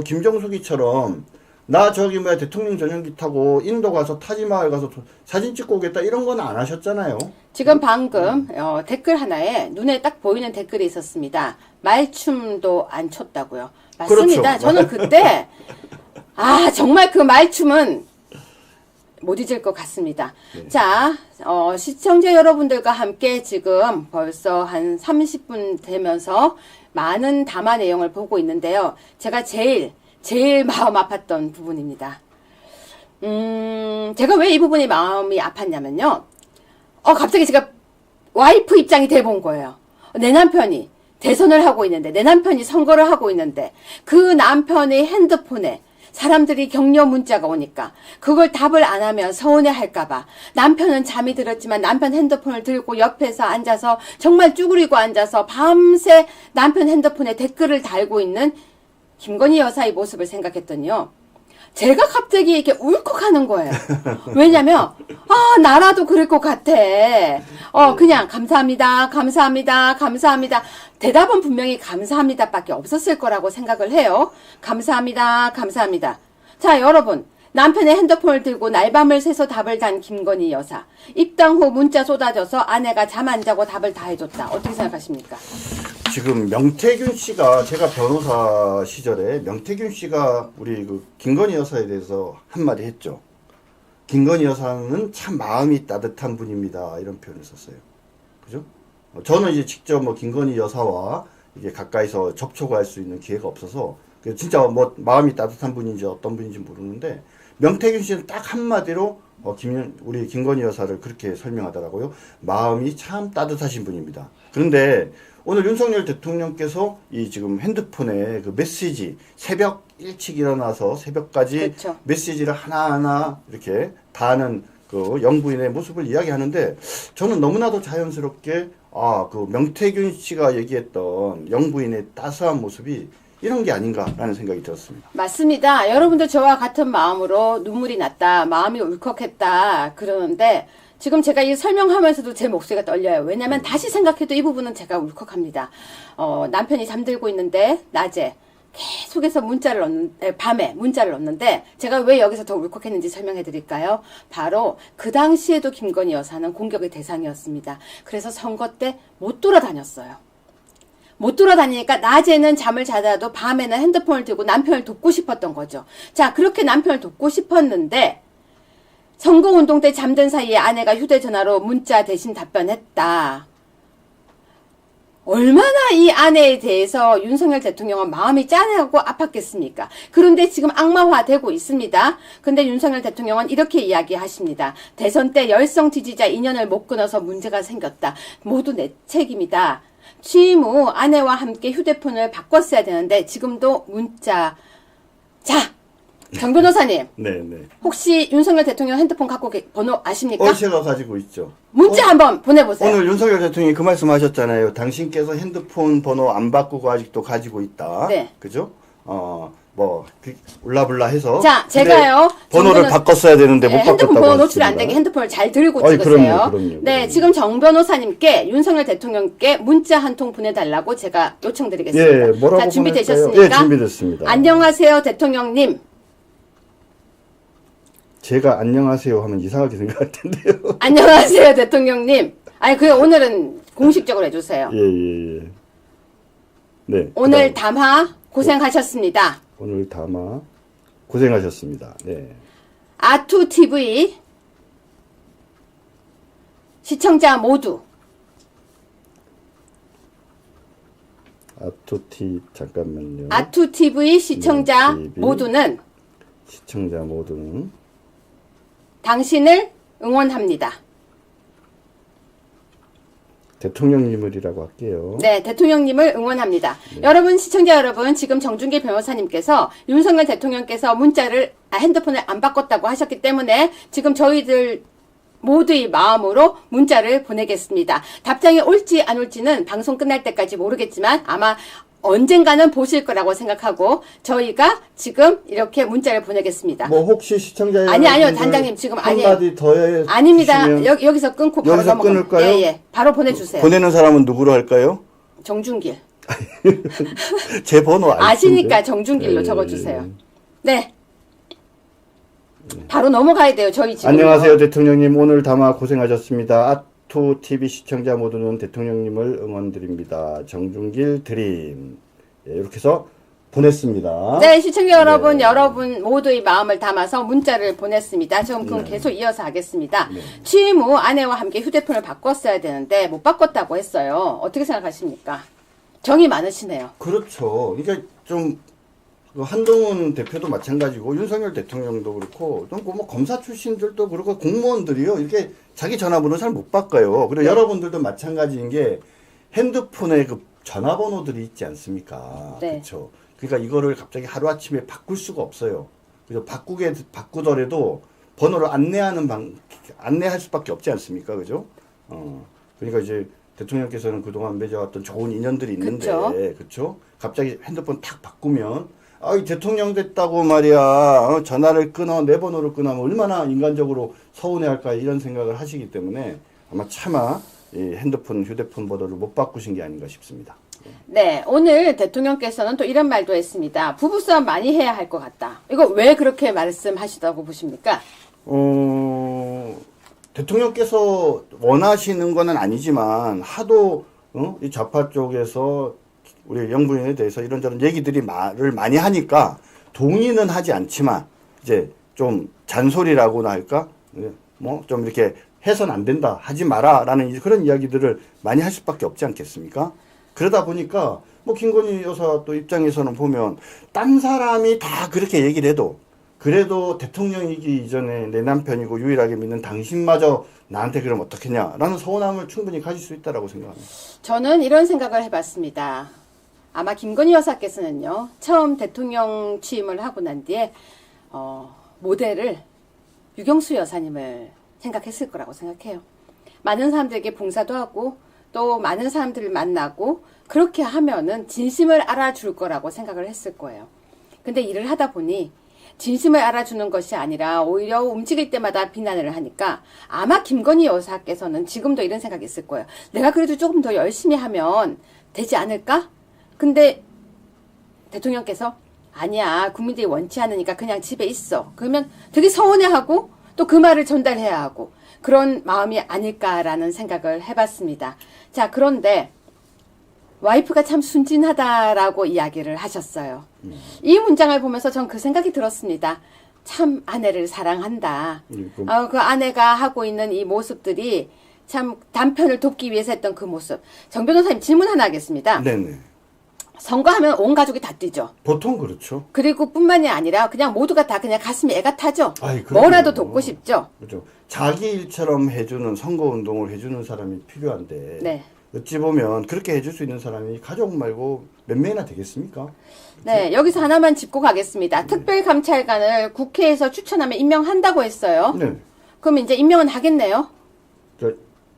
김정숙이처럼 나 대통령 전용기 타고 인도 가서 타지마을 가서 사진 찍고 오겠다 이런 건 안 하셨잖아요. 지금 방금 댓글 하나에 눈에 딱 보이는 댓글이 있었습니다. 말춤도 안 췄다고요. 맞습니다. 그렇죠. 저는 그때 정말 그 말춤은 못 잊을 것 같습니다. 네. 자, 시청자 여러분들과 함께 지금 벌써 한 30분 되면서 많은 담화 내용을 보고 있는데요. 제가 제일 마음 아팠던 부분입니다. 제가 왜 이 부분이 마음이 아팠냐면요. 갑자기 제가 와이프 입장이 돼본 거예요. 내 남편이 대선을 하고 있는데, 내 남편이 선거를 하고 있는데, 그 남편의 핸드폰에 사람들이 격려 문자가 오니까 그걸 답을 안 하면 서운해 할까봐 남편은 잠이 들었지만 남편 핸드폰을 들고 옆에서 앉아서 정말 쭈그리고 앉아서 밤새 남편 핸드폰에 댓글을 달고 있는 김건희 여사의 모습을 생각했더니요. 제가 갑자기 이렇게 울컥하는 거예요. 왜냐면 나라도 그럴 것 같아. 그냥 감사합니다. 대답은 분명히 감사합니다밖에 없었을 거라고 생각을 해요. 감사합니다. 자, 여러분. 남편의 핸드폰을 들고 날밤을 새서 답을 단 김건희 여사. 입당 후 문자 쏟아져서 아내가 잠 안 자고 답을 다 해줬다. 어떻게 생각하십니까? 지금 명태균 씨가 제가 변호사 시절에 명태균 씨가 우리 김건희 여사에 대해서 한마디 했죠. 김건희 여사는 참 마음이 따뜻한 분입니다. 이런 표현을 썼어요. 그죠? 저는 이제 직접 김건희 여사와 이게 가까이서 접촉할 수 있는 기회가 없어서 진짜 마음이 따뜻한 분인지 어떤 분인지 모르는데 명태균 씨는 딱 한마디로 우리 김건희 여사를 그렇게 설명하더라고요. 마음이 참 따뜻하신 분입니다. 그런데 오늘 윤석열 대통령께서 이 지금 핸드폰에 그 메시지 새벽 일찍 일어나서 새벽까지 그렇죠. 메시지를 하나하나 이렇게 다 하는 그 영부인의 모습을 이야기하는데 저는 너무나도 자연스럽게 그 명태균 씨가 얘기했던 영부인의 따스한 모습이 이런 게 아닌가라는 생각이 들었습니다. 맞습니다. 여러분들 저와 같은 마음으로 눈물이 났다. 마음이 울컥했다. 그러는데 지금 제가 이 설명하면서도 제 목소리가 떨려요. 왜냐면 다시 생각해도 이 부분은 제가 울컥합니다. 남편이 잠들고 있는데 낮에 계속해서 밤에 문자를 넣는데 제가 왜 여기서 더 울컥했는지 설명해 드릴까요? 바로 그 당시에도 김건희 여사는 공격의 대상이었습니다. 그래서 선거 때 못 돌아다녔어요. 못 돌아다니니까 낮에는 잠을 자다도 밤에는 핸드폰을 들고 남편을 돕고 싶었던 거죠. 자, 그렇게 남편을 돕고 싶었는데 선거운동 때 잠든 사이에 아내가 휴대전화로 문자 대신 답변했다. 얼마나 이 아내에 대해서 윤석열 대통령은 마음이 짠하고 아팠겠습니까? 그런데 지금 악마화되고 있습니다. 근데 윤석열 대통령은 이렇게 이야기하십니다. 대선 때 열성 지지자 인연을 못 끊어서 문제가 생겼다. 모두 내 책임이다. 취임 후 아내와 함께 휴대폰을 바꿨어야 되는데 지금도 문자. 자, 정 변호사님. 네네. 혹시 윤석열 대통령 핸드폰 갖고 번호 아십니까? 제가 가지고 있죠. 문자 한번 보내보세요. 오늘 윤석열 대통령이 그 말씀하셨잖아요. 당신께서 핸드폰 번호 안 바꾸고 아직도 가지고 있다. 네. 그죠? 울라불라 해서. 자, 제가요. 번호를 바꿨어야 되는데 못 바꿨다고 핸드폰 번호 노출 안 하셨습니다. 되게 핸드폰을 잘 들고 아이, 찍으세요. 그럼요. 네, 지금 정 변호사님께 윤석열 대통령께 문자 한 통 보내달라고 제가 요청드리겠습니다. 예, 뭐라고 자, 준비되셨습니까? 보낼까요? 예, 준비됐습니다. 안녕하세요, 대통령님. 제가 안녕하세요 하면 이상하게 생각할 텐데요. 안녕하세요, 대통령님. 아니, 오늘은 공식적으로 해주세요. 예. 네. 오늘 담화 고생하셨습니다. 오늘 담화 고생하셨습니다. 네. 아투TV 시청자 모두 잠깐만요. 아투TV 시청자 네, TV. 모두는 시청자 모두는 당신을 응원합니다. 대통령님을이라고 할게요. 네, 대통령님을 응원합니다. 여러분, 시청자 여러분, 지금 정준기 변호사님께서 윤석열 대통령께서 핸드폰을 안 바꿨다고 하셨기 때문에 지금 저희들 모두의 마음으로 문자를 보내겠습니다. 답장이 올지 안 올지는 방송 끝날 때까지 모르겠지만 아마 언젠가는 보실 거라고 생각하고 저희가 지금 이렇게 문자를 보내겠습니다. 혹시 시청자 여러분 아니요, 단장님 지금 아니에요. 한마디 더 아닙니다. 여기서 끊고 바로 여기서 넘어가요. 끊을까요? 예. 바로 보내주세요. 보내는 사람은 누구로 할까요? 정준길. 제 번호 아시니까 정준길로 적어주세요. 네. 바로 넘어가야 돼요. 저희 지금. 안녕하세요, 대통령님. 오늘 담화 고생하셨습니다. 아투TV 시청자 모두는 대통령님을 응원드립니다. 정준길 드림. 예, 이렇게 해서 보냈습니다. 네, 시청자 여러분, 네. 여러분 모두의 마음을 담아서 문자를 보냈습니다. 지금 그럼 네. 계속 이어서 하겠습니다. 취임 후 아내와 함께 휴대폰을 바꿨어야 되는데 못 바꿨다고 했어요. 어떻게 생각하십니까? 정이 많으시네요. 그렇죠. 그러니까 좀 한동훈 대표도 마찬가지고 윤석열 대통령도 그렇고 좀 검사 출신들도 그렇고 공무원들이요 이렇게 자기 전화번호 잘 못 바꿔요. 그리고 여러분들도 마찬가지인 게 핸드폰에 그 전화번호들이 있지 않습니까? 네. 그렇죠. 그러니까 이거를 갑자기 하루 아침에 바꿀 수가 없어요. 그래서 바꾸더라도 번호를 안내할 수밖에 없지 않습니까? 그죠? 그러니까 이제 대통령께서는 그동안 맺어왔던 좋은 인연들이 있는데, 그렇죠? 갑자기 핸드폰 탁 바꾸면 이 대통령 됐다고 말이야. 전화를 끊어, 내 번호를 끊으면 얼마나 인간적으로 서운해할까 이런 생각을 하시기 때문에 아마 차마 이 휴대폰 번호를 못 바꾸신 게 아닌가 싶습니다. 네, 오늘 대통령께서는 또 이런 말도 했습니다. 부부싸움 많이 해야 할 것 같다. 이거 왜 그렇게 말씀하시다고 보십니까? 대통령께서 원하시는 건 아니지만 하도 이 좌파 쪽에서 우리 영부인에 대해서 이런저런 얘기들이 말을 많이 하니까 동의는 하지 않지만 이제 좀 잔소리라고나 할까? 좀 이렇게 해선 안 된다, 하지 마라라는 그런 이야기들을 많이 할 수밖에 없지 않겠습니까? 그러다 보니까 김건희 여사 또 입장에서는 보면 딴 사람이 다 그렇게 얘기를 해도 그래도 대통령이기 이전에 내 남편이고 유일하게 믿는 당신마저 나한테 그러면 어떻겠냐라는 서운함을 충분히 가질 수 있다라고 생각합니다. 저는 이런 생각을 해봤습니다. 아마 김건희 여사께서는요, 처음 대통령 취임을 하고 난 뒤에 모델을 유경수 여사님을 생각했을 거라고 생각해요. 많은 사람들에게 봉사도 하고 또 많은 사람들을 만나고 그렇게 하면은 진심을 알아줄 거라고 생각을 했을 거예요. 근데 일을 하다 보니 진심을 알아주는 것이 아니라 오히려 움직일 때마다 비난을 하니까 아마 김건희 여사께서는 지금도 이런 생각이 있을 거예요. 내가 그래도 조금 더 열심히 하면 되지 않을까? 근데 대통령께서 아니야, 국민들이 원치 않으니까 그냥 집에 있어. 그러면 되게 서운해하고 또 그 말을 전달해야 하고 그런 마음이 아닐까라는 생각을 해봤습니다. 자, 그런데 와이프가 참 순진하다라고 이야기를 하셨어요. 이 문장을 보면서 전 그 생각이 들었습니다. 참 아내를 사랑한다. 그 아내가 하고 있는 이 모습들이 참 남편을 돕기 위해서 했던 그 모습. 정 변호사님 질문 하나 하겠습니다. 네네. 선거하면 온 가족이 다 뛰죠. 보통 그렇죠. 그리고 뿐만이 아니라 그냥 모두가 다 그냥 가슴이 애가 타죠. 아이, 그럼요. 뭐라도 돕고 싶죠. 그렇죠. 자기 일처럼 해주는 선거운동을 해주는 사람이 필요한데 네. 어찌 보면 그렇게 해줄 수 있는 사람이 가족 말고 몇 명이나 되겠습니까? 네, 여기서 하나만 짚고 가겠습니다. 특별감찰관을 국회에서 추천하면 임명한다고 했어요. 네. 그럼 이제 임명은 하겠네요.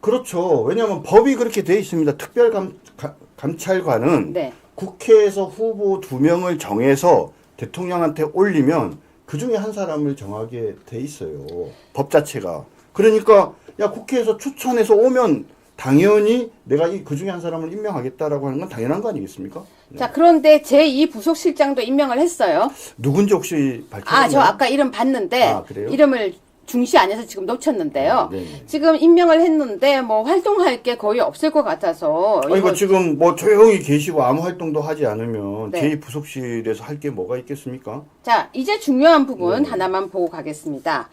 그렇죠. 왜냐하면 법이 그렇게 돼 있습니다. 특별감찰관은 네. 국회에서 후보 2명을 정해서 대통령한테 올리면 그 중에 한 사람을 정하게 돼 있어요. 법 자체가. 그러니까 야 국회에서 추천해서 오면 당연히 내가 그 중에 한 사람을 임명하겠다라고 하는 건 당연한 거 아니겠습니까? 네. 자, 그런데 제2부속실장도 임명을 했어요. 누군지 혹시 밝혀졌나요? 저 아까 이름 봤는데 그래요? 이름을 중시 안에서 지금 놓쳤는데요. 네네. 지금 임명을 했는데 뭐 활동할 게 거의 없을 것 같아서 이거 지금 뭐 조용히 계시고 아무 활동도 하지 않으면 네. 제2부속실에서 할 게 뭐가 있겠습니까? 자, 이제 중요한 부분 네. 하나만 보고 가겠습니다.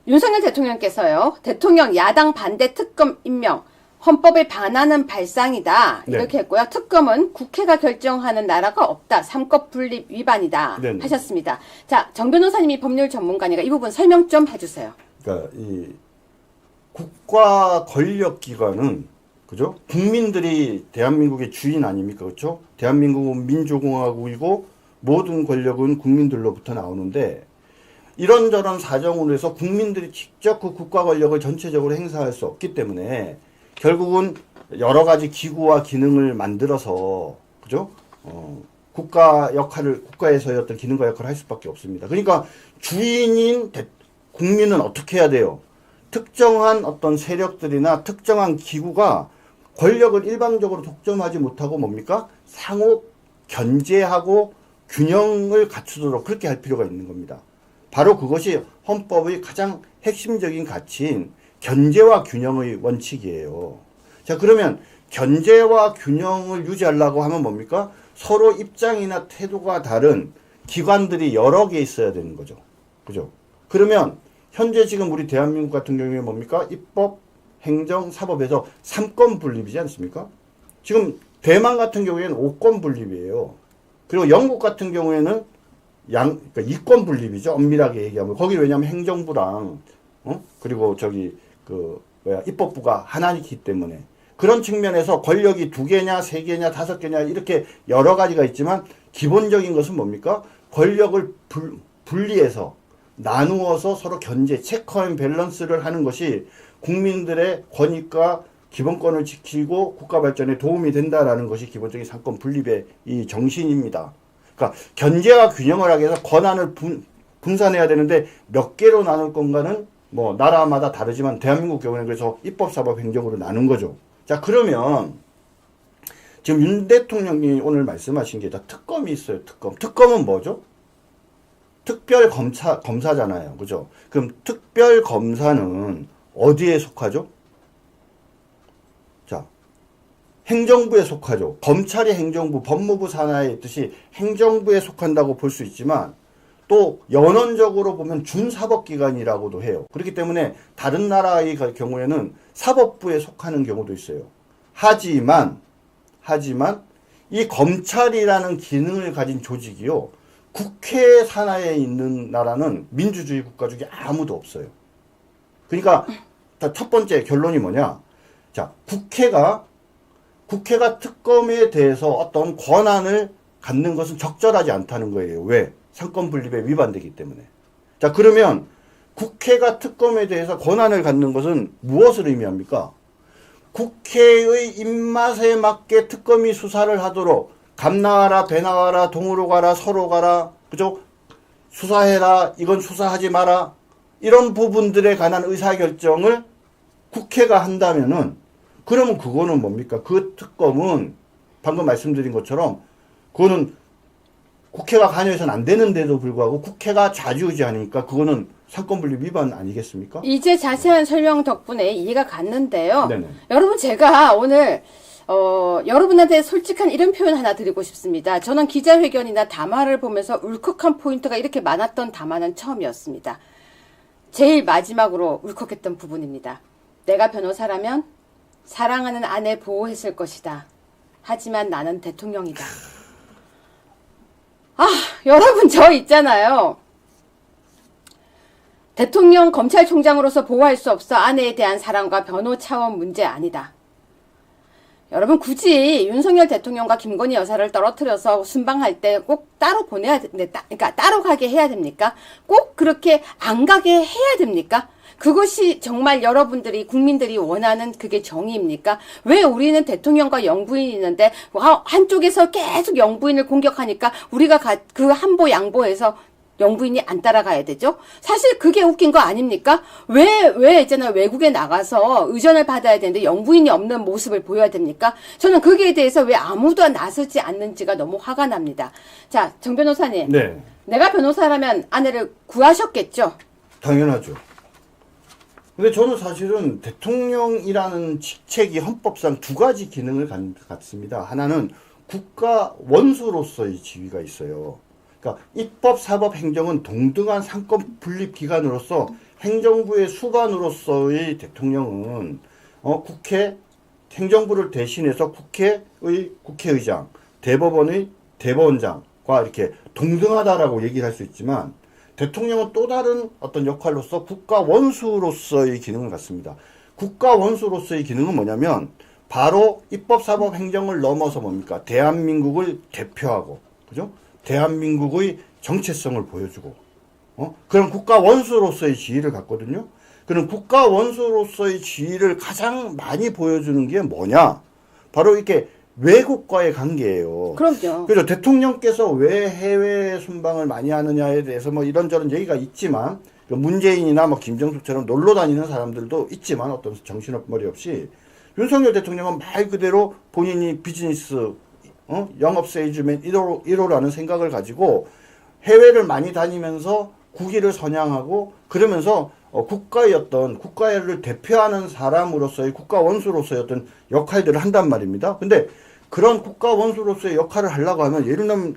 윤석열 대통령께서요, 대통령 야당 반대 특검 임명, 헌법에 반하는 발상이다. 네. 이렇게 했고요. 특검은 국회가 결정하는 나라가 없다. 삼권 분립 위반이다. 네. 하셨습니다. 자, 정 변호사님이 법률 전문가니까 이 부분 설명 좀 해주세요. 그러니까 이 국가 권력 기관은 그죠? 국민들이 대한민국의 주인 아닙니까? 그렇죠? 대한민국은 민주공화국이고 모든 권력은 국민들로부터 나오는데 이런저런 사정으로 해서 국민들이 직접 그 국가 권력을 전체적으로 행사할 수 없기 때문에 결국은 여러 가지 기구와 기능을 만들어서 그죠? 국가 역할을 국가에서의 어떤 기능과 역할을 할 수밖에 없습니다. 그러니까 주인인 국민은 어떻게 해야 돼요? 특정한 어떤 세력들이나 특정한 기구가 권력을 일방적으로 독점하지 못하고 뭡니까? 상호 견제하고 균형을 갖추도록 그렇게 할 필요가 있는 겁니다. 바로 그것이 헌법의 가장 핵심적인 가치인 견제와 균형의 원칙이에요. 자, 그러면 견제와 균형을 유지하려고 하면 뭡니까? 서로 입장이나 태도가 다른 기관들이 여러 개 있어야 되는 거죠. 그죠? 그러면 현재 지금 우리 대한민국 같은 경우에 뭡니까? 입법, 행정, 사법에서 3권 분립이지 않습니까? 지금 대만 같은 경우에는 5권 분립이에요. 그리고 영국 같은 경우에는 그러니까 2권 분립이죠. 엄밀하게 얘기하면. 거기 왜냐면 행정부랑, 그리고 입법부가 하나이기 때문에. 그런 측면에서 권력이 2개냐, 3개냐, 5개냐, 이렇게 여러 가지가 있지만, 기본적인 것은 뭡니까? 권력을 분리해서, 나누어서 서로 견제, 체크 앤 밸런스를 하는 것이 국민들의 권익과 기본권을 지키고 국가 발전에 도움이 된다라는 것이 기본적인 3권 분립의 이 정신입니다. 그러니까 견제와 균형을 하기 위해서 권한을 분산해야 되는데 몇 개로 나눌 건가는 뭐 나라마다 다르지만 대한민국 경우에는 그래서 입법, 사법, 행정으로 나눈 거죠. 자, 그러면 지금 윤 대통령이 오늘 말씀하신 게 다 특검이 있어요. 특검은 뭐죠? 특별 검사잖아요. 그죠? 그럼 특별 검사는 어디에 속하죠? 자, 행정부에 속하죠. 검찰이 행정부, 법무부 산하에 있듯이 행정부에 속한다고 볼 수 있지만 또 연원적으로 보면 준사법기관이라고도 해요. 그렇기 때문에 다른 나라의 경우에는 사법부에 속하는 경우도 있어요. 하지만 이 검찰이라는 기능을 가진 조직이요. 국회 산하에 있는 나라는 민주주의 국가 중에 아무도 없어요. 그러니까 첫 번째 결론이 뭐냐? 자, 국회가 특검에 대해서 어떤 권한을 갖는 것은 적절하지 않다는 거예요. 왜? 상권 분립에 위반되기 때문에. 자, 그러면 국회가 특검에 대해서 권한을 갖는 것은 무엇을 의미합니까? 국회의 입맛에 맞게 특검이 수사를 하도록 감 나와라, 배 나와라, 동으로 가라, 서로 가라, 그죠? 수사해라, 이건 수사하지 마라. 이런 부분들에 관한 의사결정을 국회가 한다면은, 그러면 그거는 뭡니까? 그 특검은 방금 말씀드린 것처럼 그거는 국회가 관여해서는 안 되는데도 불구하고 국회가 좌지우지하니까 그거는 상권분립 위반 아니겠습니까? 이제 자세한 설명 덕분에 이해가 갔는데요. 네네. 여러분 제가 오늘 여러분한테 솔직한 이런 표현 하나 드리고 싶습니다. 저는 기자회견이나 담화를 보면서 울컥한 포인트가 이렇게 많았던 담화는 처음이었습니다. 제일 마지막으로 울컥했던 부분입니다. 내가 변호사라면 사랑하는 아내 보호했을 것이다. 하지만 나는 대통령이다. 여러분 저 있잖아요. 대통령 검찰총장으로서 보호할 수 없어 아내에 대한 사랑과 변호 차원 문제 아니다. 여러분 굳이 윤석열 대통령과 김건희 여사를 떨어뜨려서 순방할 때 꼭 따로 보내야 그러니까 따로 가게 해야 됩니까? 꼭 그렇게 안 가게 해야 됩니까? 그것이 정말 여러분들이 국민들이 원하는 그게 정의입니까? 왜 우리는 대통령과 영부인이 있는데 한쪽에서 계속 영부인을 공격하니까 우리가 그 한보 양보해서 영부인이 안 따라가야 되죠? 사실 그게 웃긴 거 아닙니까? 왜 있잖아요. 외국에 나가서 의전을 받아야 되는데 영부인이 없는 모습을 보여야 됩니까? 저는 거기에 대해서 왜 아무도 나서지 않는지가 너무 화가 납니다. 자, 정 변호사님. 네. 내가 변호사라면 아내를 구하셨겠죠? 당연하죠. 근데 저는 사실은 대통령이라는 직책이 헌법상 두 가지 기능을 갖습니다. 하나는 국가 원수로서의 지위가 있어요. 그러니까 입법, 사법, 행정은 동등한 상권 분립 기관으로서 행정부의 수반으로서의 대통령은 국회, 행정부를 대신해서 국회의 국회의장, 대법원의 대법원장과 이렇게 동등하다라고 얘기를 할 수 있지만 대통령은 또 다른 어떤 역할로서 국가 원수로서의 기능을 갖습니다. 국가 원수로서의 기능은 뭐냐면 바로 입법, 사법, 행정을 넘어서 뭡니까? 대한민국을 대표하고, 그죠? 대한민국의 정체성을 보여주고, 그런 국가 원수로서의 지위를 갖거든요. 그런 국가 원수로서의 지위를 가장 많이 보여주는 게 뭐냐? 바로 이렇게 외국과의 관계예요. 그럼요. 그래서 대통령께서 왜 해외 순방을 많이 하느냐에 대해서 뭐 이런저런 얘기가 있지만, 문재인이나 뭐 김정숙처럼 놀러 다니는 사람들도 있지만 어떤 정신머리 없이 윤석열 대통령은 말 그대로 본인이 비즈니스 영업 세일즈맨 1호라는 생각을 가지고 해외를 많이 다니면서 국위를 선양하고 그러면서 국가를 대표하는 사람으로서의 국가 원수로서의 어떤 역할들을 한단 말입니다. 근데 그런 국가 원수로서의 역할을 하려고 하면 예를 들면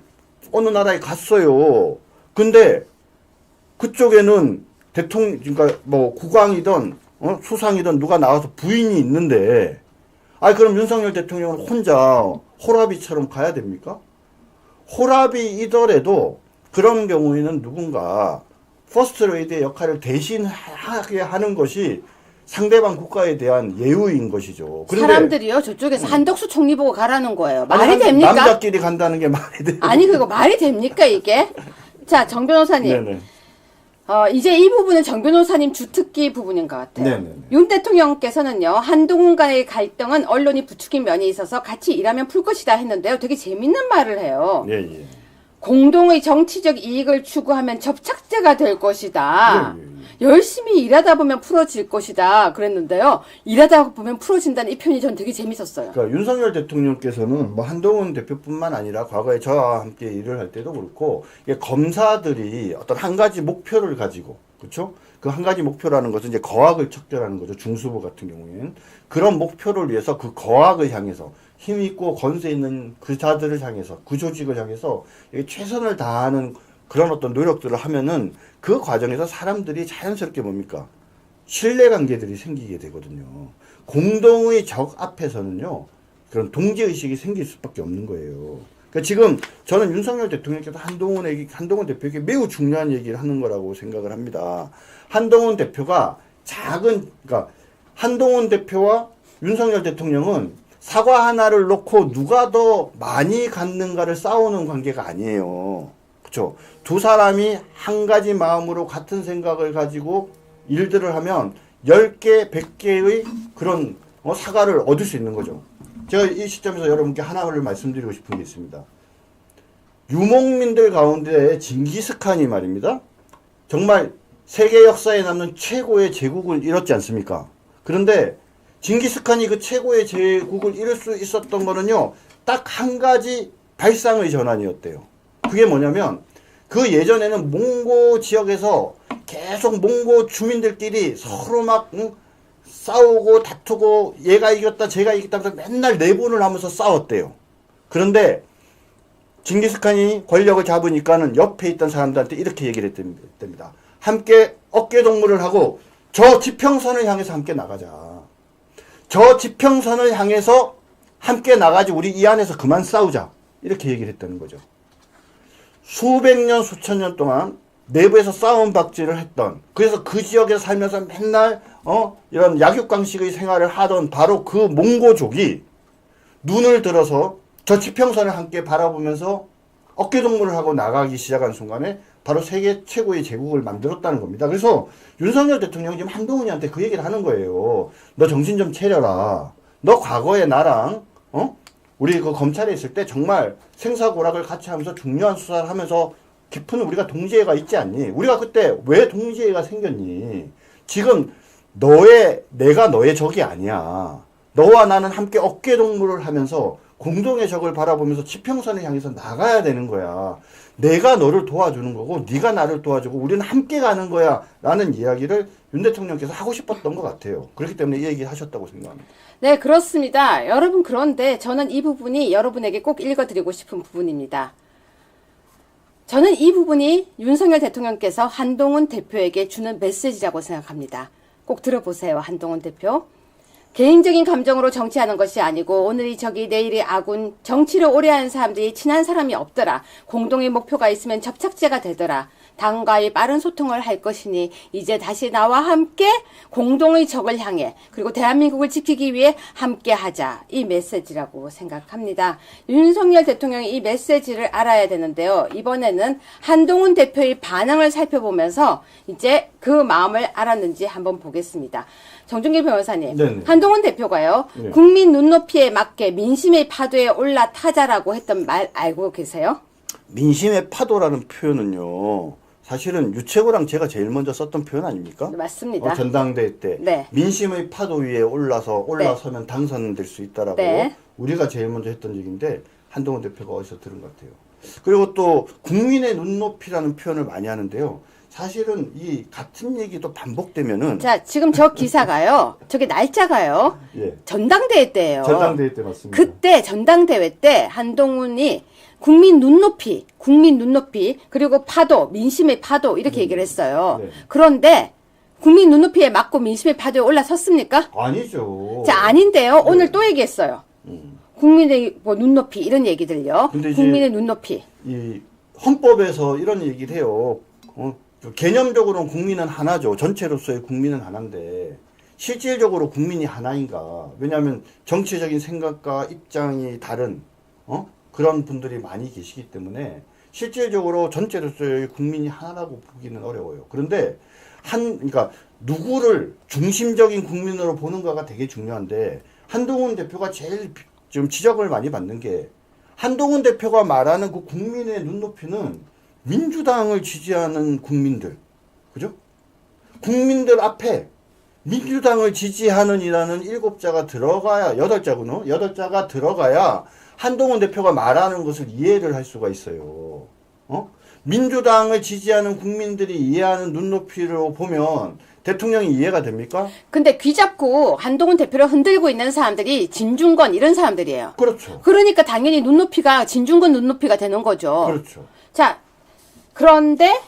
어느 나라에 갔어요. 근데 그쪽에는 그러니까 뭐 국왕이든 수상이든 누가 나와서 부인이 있는데 그럼 윤석열 대통령은 혼자 호라비처럼 가야 됩니까? 호라비이더라도 그런 경우에는 누군가 퍼스트레이드의 역할을 대신하게 하는 것이 상대방 국가에 대한 예우인 것이죠. 그런데 사람들이요 저쪽에서 한덕수 총리 보고 가라는 거예요. 말이 됩니까? 남자끼리 간다는 게 말이 돼요. 아니 그거 말이 됩니까 이게? 자, 정 변호사님. 네네. 이제 이 부분은 정 변호사님 주특기 부분인 것 같아요. 네네네. 윤 대통령께서는요, 한동훈 간의 갈등은 언론이 부추긴 면이 있어서 같이 일하면 풀 것이다 했는데요. 되게 재밌는 말을 해요. 예. 공동의 정치적 이익을 추구하면 접착제가 될 것이다. 예. 열심히 일하다 보면 풀어질 것이다. 그랬는데요. 일하다 보면 풀어진다는 이 표현이 전 되게 재밌었어요. 그러니까 윤석열 대통령께서는 뭐 한동훈 대표뿐만 아니라 과거에 저와 함께 일을 할 때도 그렇고 검사들이 어떤 한 가지 목표를 가지고 그렇죠? 그 한 가지 목표라는 것은 이제 거악을 척결하는 거죠. 중수부 같은 경우에는 그런 목표를 위해서 그 거악을 향해서 힘 있고 권세 있는 그자들을 향해서 그 조직을 향해서 최선을 다하는 그런 어떤 노력들을 하면은 그 과정에서 사람들이 자연스럽게 뭡니까? 신뢰관계들이 생기게 되거든요. 공동의 적 앞에서는요, 그런 동지의식이 생길 수밖에 없는 거예요. 그러니까 지금 저는 윤석열 대통령께서 한동훈 대표에게 매우 중요한 얘기를 하는 거라고 생각을 합니다. 한동훈 대표가 그러니까 한동훈 대표와 윤석열 대통령은 사과 하나를 놓고 누가 더 많이 갖는가를 싸우는 관계가 아니에요. 그렇죠? 두 사람이 한 가지 마음으로 같은 생각을 가지고 일들을 하면 10개, 100개의 그런 사과를 얻을 수 있는 거죠. 제가 이 시점에서 여러분께 하나를 말씀드리고 싶은 게 있습니다. 유목민들 가운데 징기스칸이 말입니다. 정말 세계 역사에 남는 최고의 제국을 이뤘지 않습니까? 그런데 징기스칸이 그 최고의 제국을 이룰 수 있었던 거는요, 딱 한 가지 발상의 전환이었대요. 그게 뭐냐면 그 예전에는 몽고 지역에서 계속 몽고 주민들끼리 서로 막 싸우고 다투고 얘가 이겼다 제가 이겼다 하면서 맨날 내분을 하면서 싸웠대요. 그런데 징기스칸이 권력을 잡으니까는 옆에 있던 사람들한테 이렇게 얘기를 했답니다. 함께 어깨동무를 하고 저 지평선을 향해서 함께 나가자. 저 지평선을 향해서 함께 나가지 우리 이 안에서 그만 싸우자. 이렇게 얘기를 했다는 거죠. 수백 년 수천 년 동안 내부에서 싸움 박질을 했던, 그래서 그 지역에 살면서 맨날 이런 약육강식의 생활을 하던 바로 그 몽고족이 눈을 들어서 저 지평선을 함께 바라보면서 어깨동무를 하고 나가기 시작한 순간에 바로 세계 최고의 제국을 만들었다는 겁니다. 그래서 윤석열 대통령이 지금 한동훈이한테 그 얘기를 하는 거예요. 너 정신 좀 차려라. 너 과거에 나랑 우리 그 검찰에 있을 때 정말 생사고락을 같이 하면서 중요한 수사를 하면서 깊은 우리가 동지애가 있지 않니? 우리가 그때 왜 동지애가 생겼니? 지금 내가 너의 적이 아니야. 너와 나는 함께 어깨동무를 하면서 공동의 적을 바라보면서 지평선을 향해서 나가야 되는 거야. 내가 너를 도와주는 거고 네가 나를 도와주고 우리는 함께 가는 거야 라는 이야기를 윤 대통령께서 하고 싶었던 것 같아요. 그렇기 때문에 이 얘기 하셨다고 생각합니다. 네, 그렇습니다. 여러분, 그런데 저는 이 부분이 여러분에게 꼭 읽어드리고 싶은 부분입니다. 저는 이 부분이 윤석열 대통령께서 한동훈 대표에게 주는 메시지라고 생각합니다. 꼭 들어보세요, 한동훈 대표. 개인적인 감정으로 정치하는 것이 아니고 오늘이 적이 내일이 아군, 정치를 오래 하는 사람들이 친한 사람이 없더라. 공동의 목표가 있으면 접착제가 되더라. 당과의 빠른 소통을 할 것이니 이제 다시 나와 함께 공동의 적을 향해 그리고 대한민국을 지키기 위해 함께 하자. 이 메시지라고 생각합니다. 윤석열 대통령이 이 메시지를 알아야 되는데요. 이번에는 한동훈 대표의 반응을 살펴보면서 이제 그 마음을 알았는지 한번 보겠습니다. 정준길 변호사님, 네네. 한동훈 대표가요. 네. 국민 눈높이에 맞게 민심의 파도에 올라타자라고 했던 말 알고 계세요? 민심의 파도라는 표현은요. 사실은 유채고랑 제가 제일 먼저 썼던 표현 아닙니까? 맞습니다. 전당대회 때 네. 민심의 파도 위에 올라서면 당선될 수 있다라고 네. 우리가 제일 먼저 했던 얘기인데 한동훈 대표가 어디서 들은 것 같아요. 그리고 또 국민의 눈높이라는 표현을 많이 하는데요. 사실은 이 같은 얘기도 반복되면은 자, 지금 저 기사가요. 저게 날짜가요. 예. 전당대회 때예요. 전당대회 때 맞습니다. 그때 전당대회 때 한동훈이 국민 눈높이, 그리고 파도, 민심의 파도 이렇게 얘기를 했어요. 네. 그런데 국민 눈높이에 맞고 민심의 파도에 올라섰습니까? 아니죠. 자, 아닌데요. 오늘 네. 또 얘기했어요. 국민의 뭐 눈높이 이런 얘기들요. 근데 이제 국민의 눈높이. 이 헌법에서 이런 얘기를 해요. 개념적으로는 국민은 하나죠. 전체로서의 국민은 하나인데 실질적으로 국민이 하나인가? 왜냐하면 정치적인 생각과 입장이 다른 그런 분들이 많이 계시기 때문에 실질적으로 전체로서의 국민이 하나라고 보기는 어려워요. 그런데 그러니까 누구를 중심적인 국민으로 보는가가 되게 중요한데 한동훈 대표가 제일 좀 지적을 많이 받는 게 한동훈 대표가 말하는 그 국민의 눈높이는 민주당을 지지하는 국민들, 그죠? 국민들 앞에 민주당을 지지하는 이라는 7자가 들어가야, 8자구나? 8자가 들어가야 한동훈 대표가 말하는 것을 이해를 할 수가 있어요. 민주당을 지지하는 국민들이 이해하는 눈높이로 보면 대통령이 이해가 됩니까? 근데 귀 잡고 한동훈 대표를 흔들고 있는 사람들이 진중권 이런 사람들이에요. 그렇죠. 그러니까 당연히 눈높이가 진중권 눈높이가 되는 거죠. 그렇죠. 자, 그런데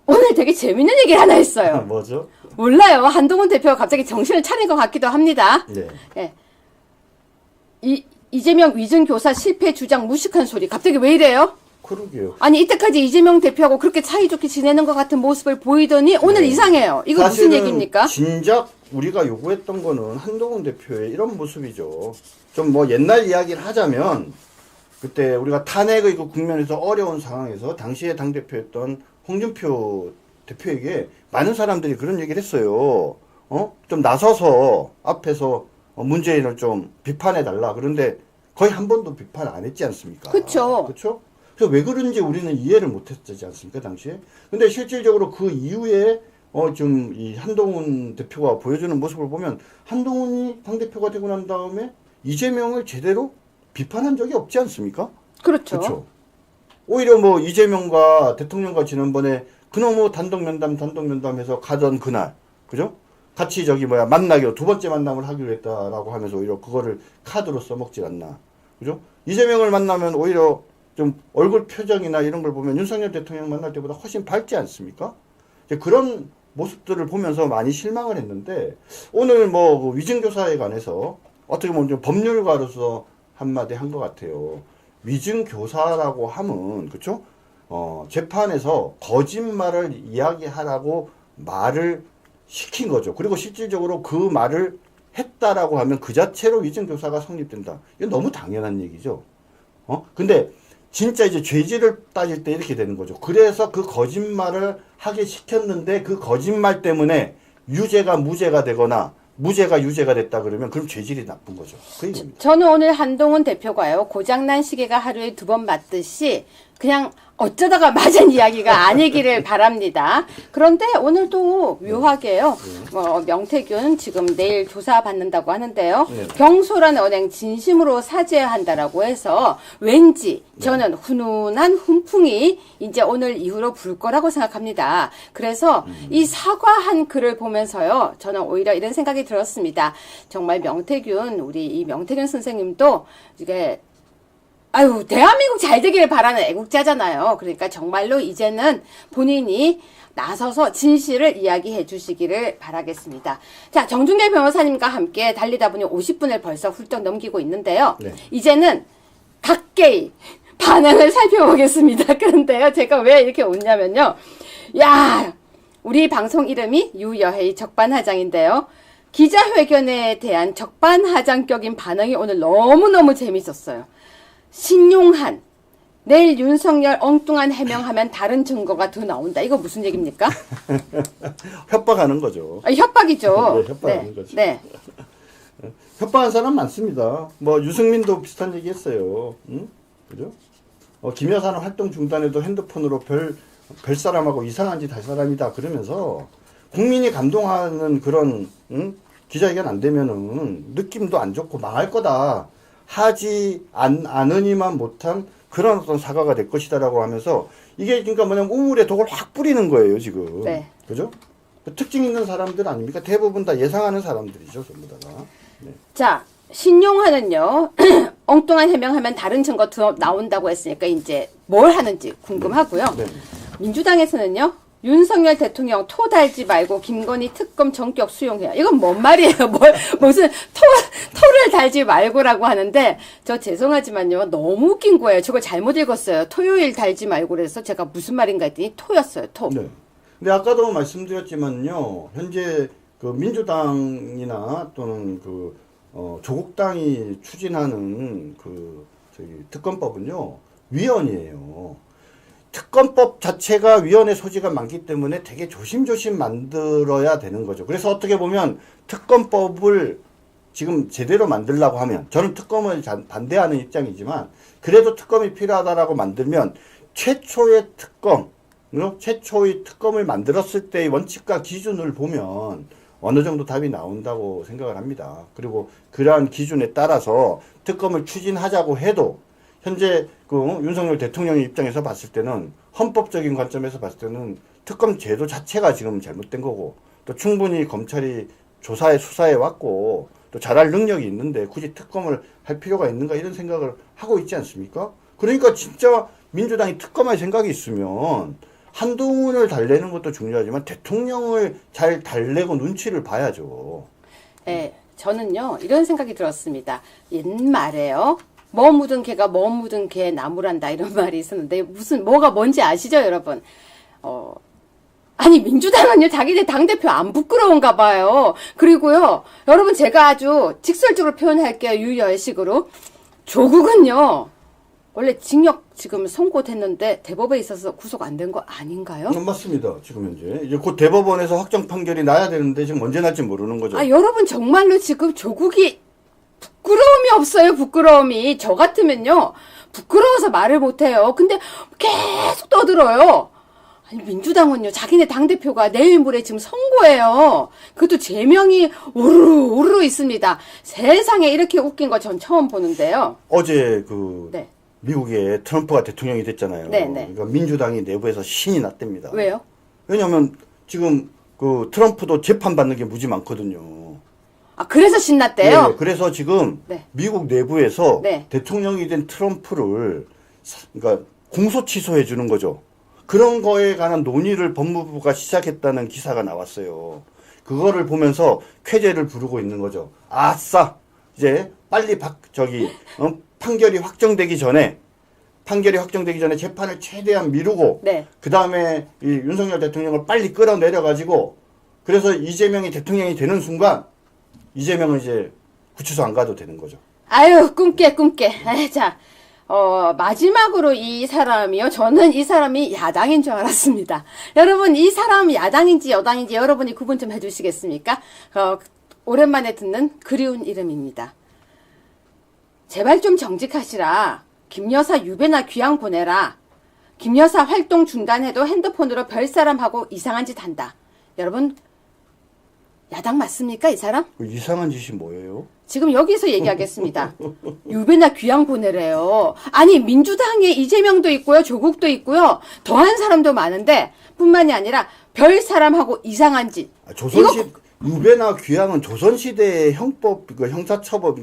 오늘 되게 재밌는 얘기를 하나 했어요. 뭐죠? 몰라요. 한동훈 대표가 갑자기 정신을 차린 것 같기도 합니다. 네. 예. 이재명 위증교사 실패 주장 무식한 소리. 갑자기 왜 이래요? 그러게요. 아니 이때까지 이재명 대표하고 그렇게 사이좋게 지내는 것 같은 모습을 보이더니 오늘 네. 이상해요. 이거 무슨 얘기입니까? 진작 우리가 요구했던 거는 한동훈 대표의 이런 모습이죠. 좀 뭐 옛날 이야기를 하자면 그때 우리가 탄핵의 그 국면에서 어려운 상황에서 당시에 당대표였던 홍준표 대표에게 많은 사람들이 그런 얘기를 했어요. 좀 나서서 앞에서 문재인을 좀 비판해달라. 그런데 거의 한 번도 비판 안 했지 않습니까? 그쵸. 그렇죠? 그래서 왜 그런지 우리는 이해를 못했지 않습니까, 당시에? 근데 실질적으로 그 이후에 좀 이 한동훈 대표가 보여주는 모습을 보면 한동훈이 당대표가 되고 난 다음에 이재명을 제대로 비판한 적이 없지 않습니까? 그렇죠. 그렇죠. 오히려 뭐 이재명과 대통령과 지난번에 그놈의 단독 면담해서 가던 그날, 그죠? 같이 만나기로 두 번째 만남을 하기로 했다라고 하면서 오히려 그거를 카드로 써먹질 않나, 그죠? 이재명을 만나면 오히려 좀 얼굴 표정이나 이런 걸 보면 윤석열 대통령 만날 때보다 훨씬 밝지 않습니까? 이제 그런 모습들을 보면서 많이 실망을 했는데 오늘 뭐 위증교사에 관해서 어떻게 보면 좀 법률가로서 한마디 한 것 같아요. 위증교사라고 하면, 그쵸? 재판에서 거짓말을 이야기하라고 말을 시킨 거죠. 그리고 실질적으로 그 말을 했다라고 하면 그 자체로 위증교사가 성립된다. 이건 너무 당연한 얘기죠. 근데 진짜 이제 죄질을 따질 때 이렇게 되는 거죠. 그래서 그 거짓말을 하게 시켰는데 그 거짓말 때문에 유죄가 무죄가 되거나 무죄가 유죄가 됐다 그러면 그럼 죄질이 나쁜 거죠. 그 얘기입니다. 저는 오늘 한동훈 대표가요, 고장난 시계가 하루에 2번 맞듯이 그냥 어쩌다가 맞은 이야기가 아니기를 바랍니다. 그런데 오늘도 묘하게요, 명태균 지금 내일 조사받는다고 하는데요. 네. 경솔한 언행 진심으로 사죄한다라고 해서 왠지 저는 훈훈한 훈풍이 이제 오늘 이후로 불 거라고 생각합니다. 그래서 이 사과한 글을 보면서요, 저는 오히려 이런 생각이 들었습니다. 정말 명태균, 우리 이 명태균 선생님도 이게 아유, 대한민국 잘 되기를 바라는 애국자잖아요. 그러니까 정말로 이제는 본인이 나서서 진실을 이야기해 주시기를 바라겠습니다. 자, 정준결 변호사님과 함께 달리다 보니 50분을 벌써 훌쩍 넘기고 있는데요. 네. 이제는 각계의 반응을 살펴보겠습니다. 그런데요, 제가 왜 이렇게 웃냐면요. 야, 우리 방송 이름이 유여혜의 적반하장인데요. 기자회견에 대한 적반하장격인 반응이 오늘 너무너무 재밌었어요. 신용한, 내일 윤석열 엉뚱한 해명하면 다른 증거가 더 나온다. 이거 무슨 얘기입니까? 협박하는 거죠. 협박이죠. 네, 협박하는 거죠. 네. 협박한 사람 많습니다. 뭐 유승민도 비슷한 얘기 했어요. 응? 그죠? 김 여사는 활동 중단에도 핸드폰으로 별 사람하고 이상한 짓 할 사람이다 그러면서 국민이 감동하는 그런 기자회견 안 되면은 느낌도 안 좋고 망할 거다. 하지 않으니만 못한 그런 어떤 사과가 될 것이다라고 하면서 이게 그러니까 뭐냐면 우물에 독을 확 뿌리는 거예요 지금. 네. 그죠? 특징 있는 사람들 아닙니까? 대부분 다 예상하는 사람들이죠 전부 다가. 네. 자, 신용하는요. 엉뚱한 해명하면 다른 증거 더 나온다고 했으니까 이제 뭘 하는지 궁금하고요. 네. 민주당에서는요. 윤석열 대통령 토 달지 말고 김건희 특검 전격 수용해요. 이건 뭔 말이에요? 무슨 토를 달지 말고라고 하는데 저 죄송하지만요. 너무 웃긴 거예요. 저걸 잘못 읽었어요. 토요일 달지 말고 그래서 제가 무슨 말인가 했더니 토였어요. 토. 네. 근데 아까도 말씀드렸지만요. 현재 그 민주당이나 또는 조국당이 추진하는 특검법은요. 위헌이에요. 특검법 자체가 위헌의 소지가 많기 때문에 되게 조심조심 만들어야 되는 거죠. 그래서 어떻게 보면 특검법을 지금 제대로 만들려고 하면 저는 특검을 반대하는 입장이지만 그래도 특검이 필요하다라고 만들면 최초의 특검을 만들었을 때의 원칙과 기준을 보면 어느 정도 답이 나온다고 생각을 합니다. 그리고 그러한 기준에 따라서 특검을 추진하자고 해도 현재 윤석열 대통령의 입장에서 봤을 때는 헌법적인 관점에서 봤을 때는 특검 제도 자체가 지금 잘못된 거고 또 충분히 검찰이 수사해 왔고 또 잘할 능력이 있는데 굳이 특검을 할 필요가 있는가 이런 생각을 하고 있지 않습니까? 그러니까 진짜 민주당이 특검할 생각이 있으면 한동훈을 달래는 것도 중요하지만 대통령을 잘 달래고 눈치를 봐야죠. 네, 저는요 이런 생각이 들었습니다. 옛말에요. 뭐 묻은 개가 뭐 묻은 개 나무란다 이런 말이 있었는데 뭐가 뭔지 아시죠 여러분? 아니 민주당은요 자기들 당대표 안 부끄러운가 봐요. 그리고요 여러분 제가 아주 직설적으로 표현할게요. 유여식으로 조국은요 원래 징역 지금 선고됐는데 대법에 있어서 구속 안 된 거 아닌가요? 맞습니다. 지금 현재 이제 곧 대법원에서 확정 판결이 나야 되는데 지금 언제 날지 모르는 거죠. 여러분 정말로 지금 조국이 부끄러움이 없어요. 부끄러움이. 저 같으면요. 부끄러워서 말을 못해요. 근데 계속 떠들어요. 아니 민주당은요. 자기네 당대표가 내일 모레 지금 선고예요. 그것도 제명이 오르르 있습니다. 세상에 이렇게 웃긴 거 전 처음 보는데요. 어제 네. 미국에 트럼프가 대통령이 됐잖아요. 네네. 그러니까 민주당이 내부에서 신이 났답니다. 왜요? 왜냐하면 지금 그 트럼프도 재판 받는 게 무지 많거든요. 아, 그래서 신났대요? 네, 그래서 지금 네. 미국 내부에서 네. 대통령이 된 트럼프를 그러니까 공소 취소해 주는 거죠. 그런 거에 관한 논의를 법무부가 시작했다는 기사가 나왔어요. 그거를 보면서 쾌재를 부르고 있는 거죠. 아싸! 이제 빨리 판결이 확정되기 전에 재판을 최대한 미루고 네. 그 다음에 이 윤석열 대통령을 빨리 끌어내려 가지고 그래서 이재명이 대통령이 되는 순간 이재명은 이제 구치소 안 가도 되는 거죠. 아유, 꿈깨. 아이, 자, 마지막으로 이 사람이요. 저는 이 사람이 야당인 줄 알았습니다. 여러분, 이 사람이 야당인지 여당인지 여러분이 구분 좀 해주시겠습니까? 오랜만에 듣는 그리운 이름입니다. 제발 좀 정직하시라. 김 여사 유배나 귀양 보내라. 김 여사 활동 중단해도 핸드폰으로 별사람하고 이상한 짓 한다. 여러분, 야당 맞습니까, 이 사람? 그 이상한 짓이 뭐예요? 지금 여기서 얘기하겠습니다. 유배나 귀양 보내래요. 아니, 민주당에 이재명도 있고요, 조국도 있고요, 더한 사람도 많은데, 뿐만이 아니라 별 사람하고 이상한 짓. 유배나 귀양은 조선시대의 형법, 형사처벌,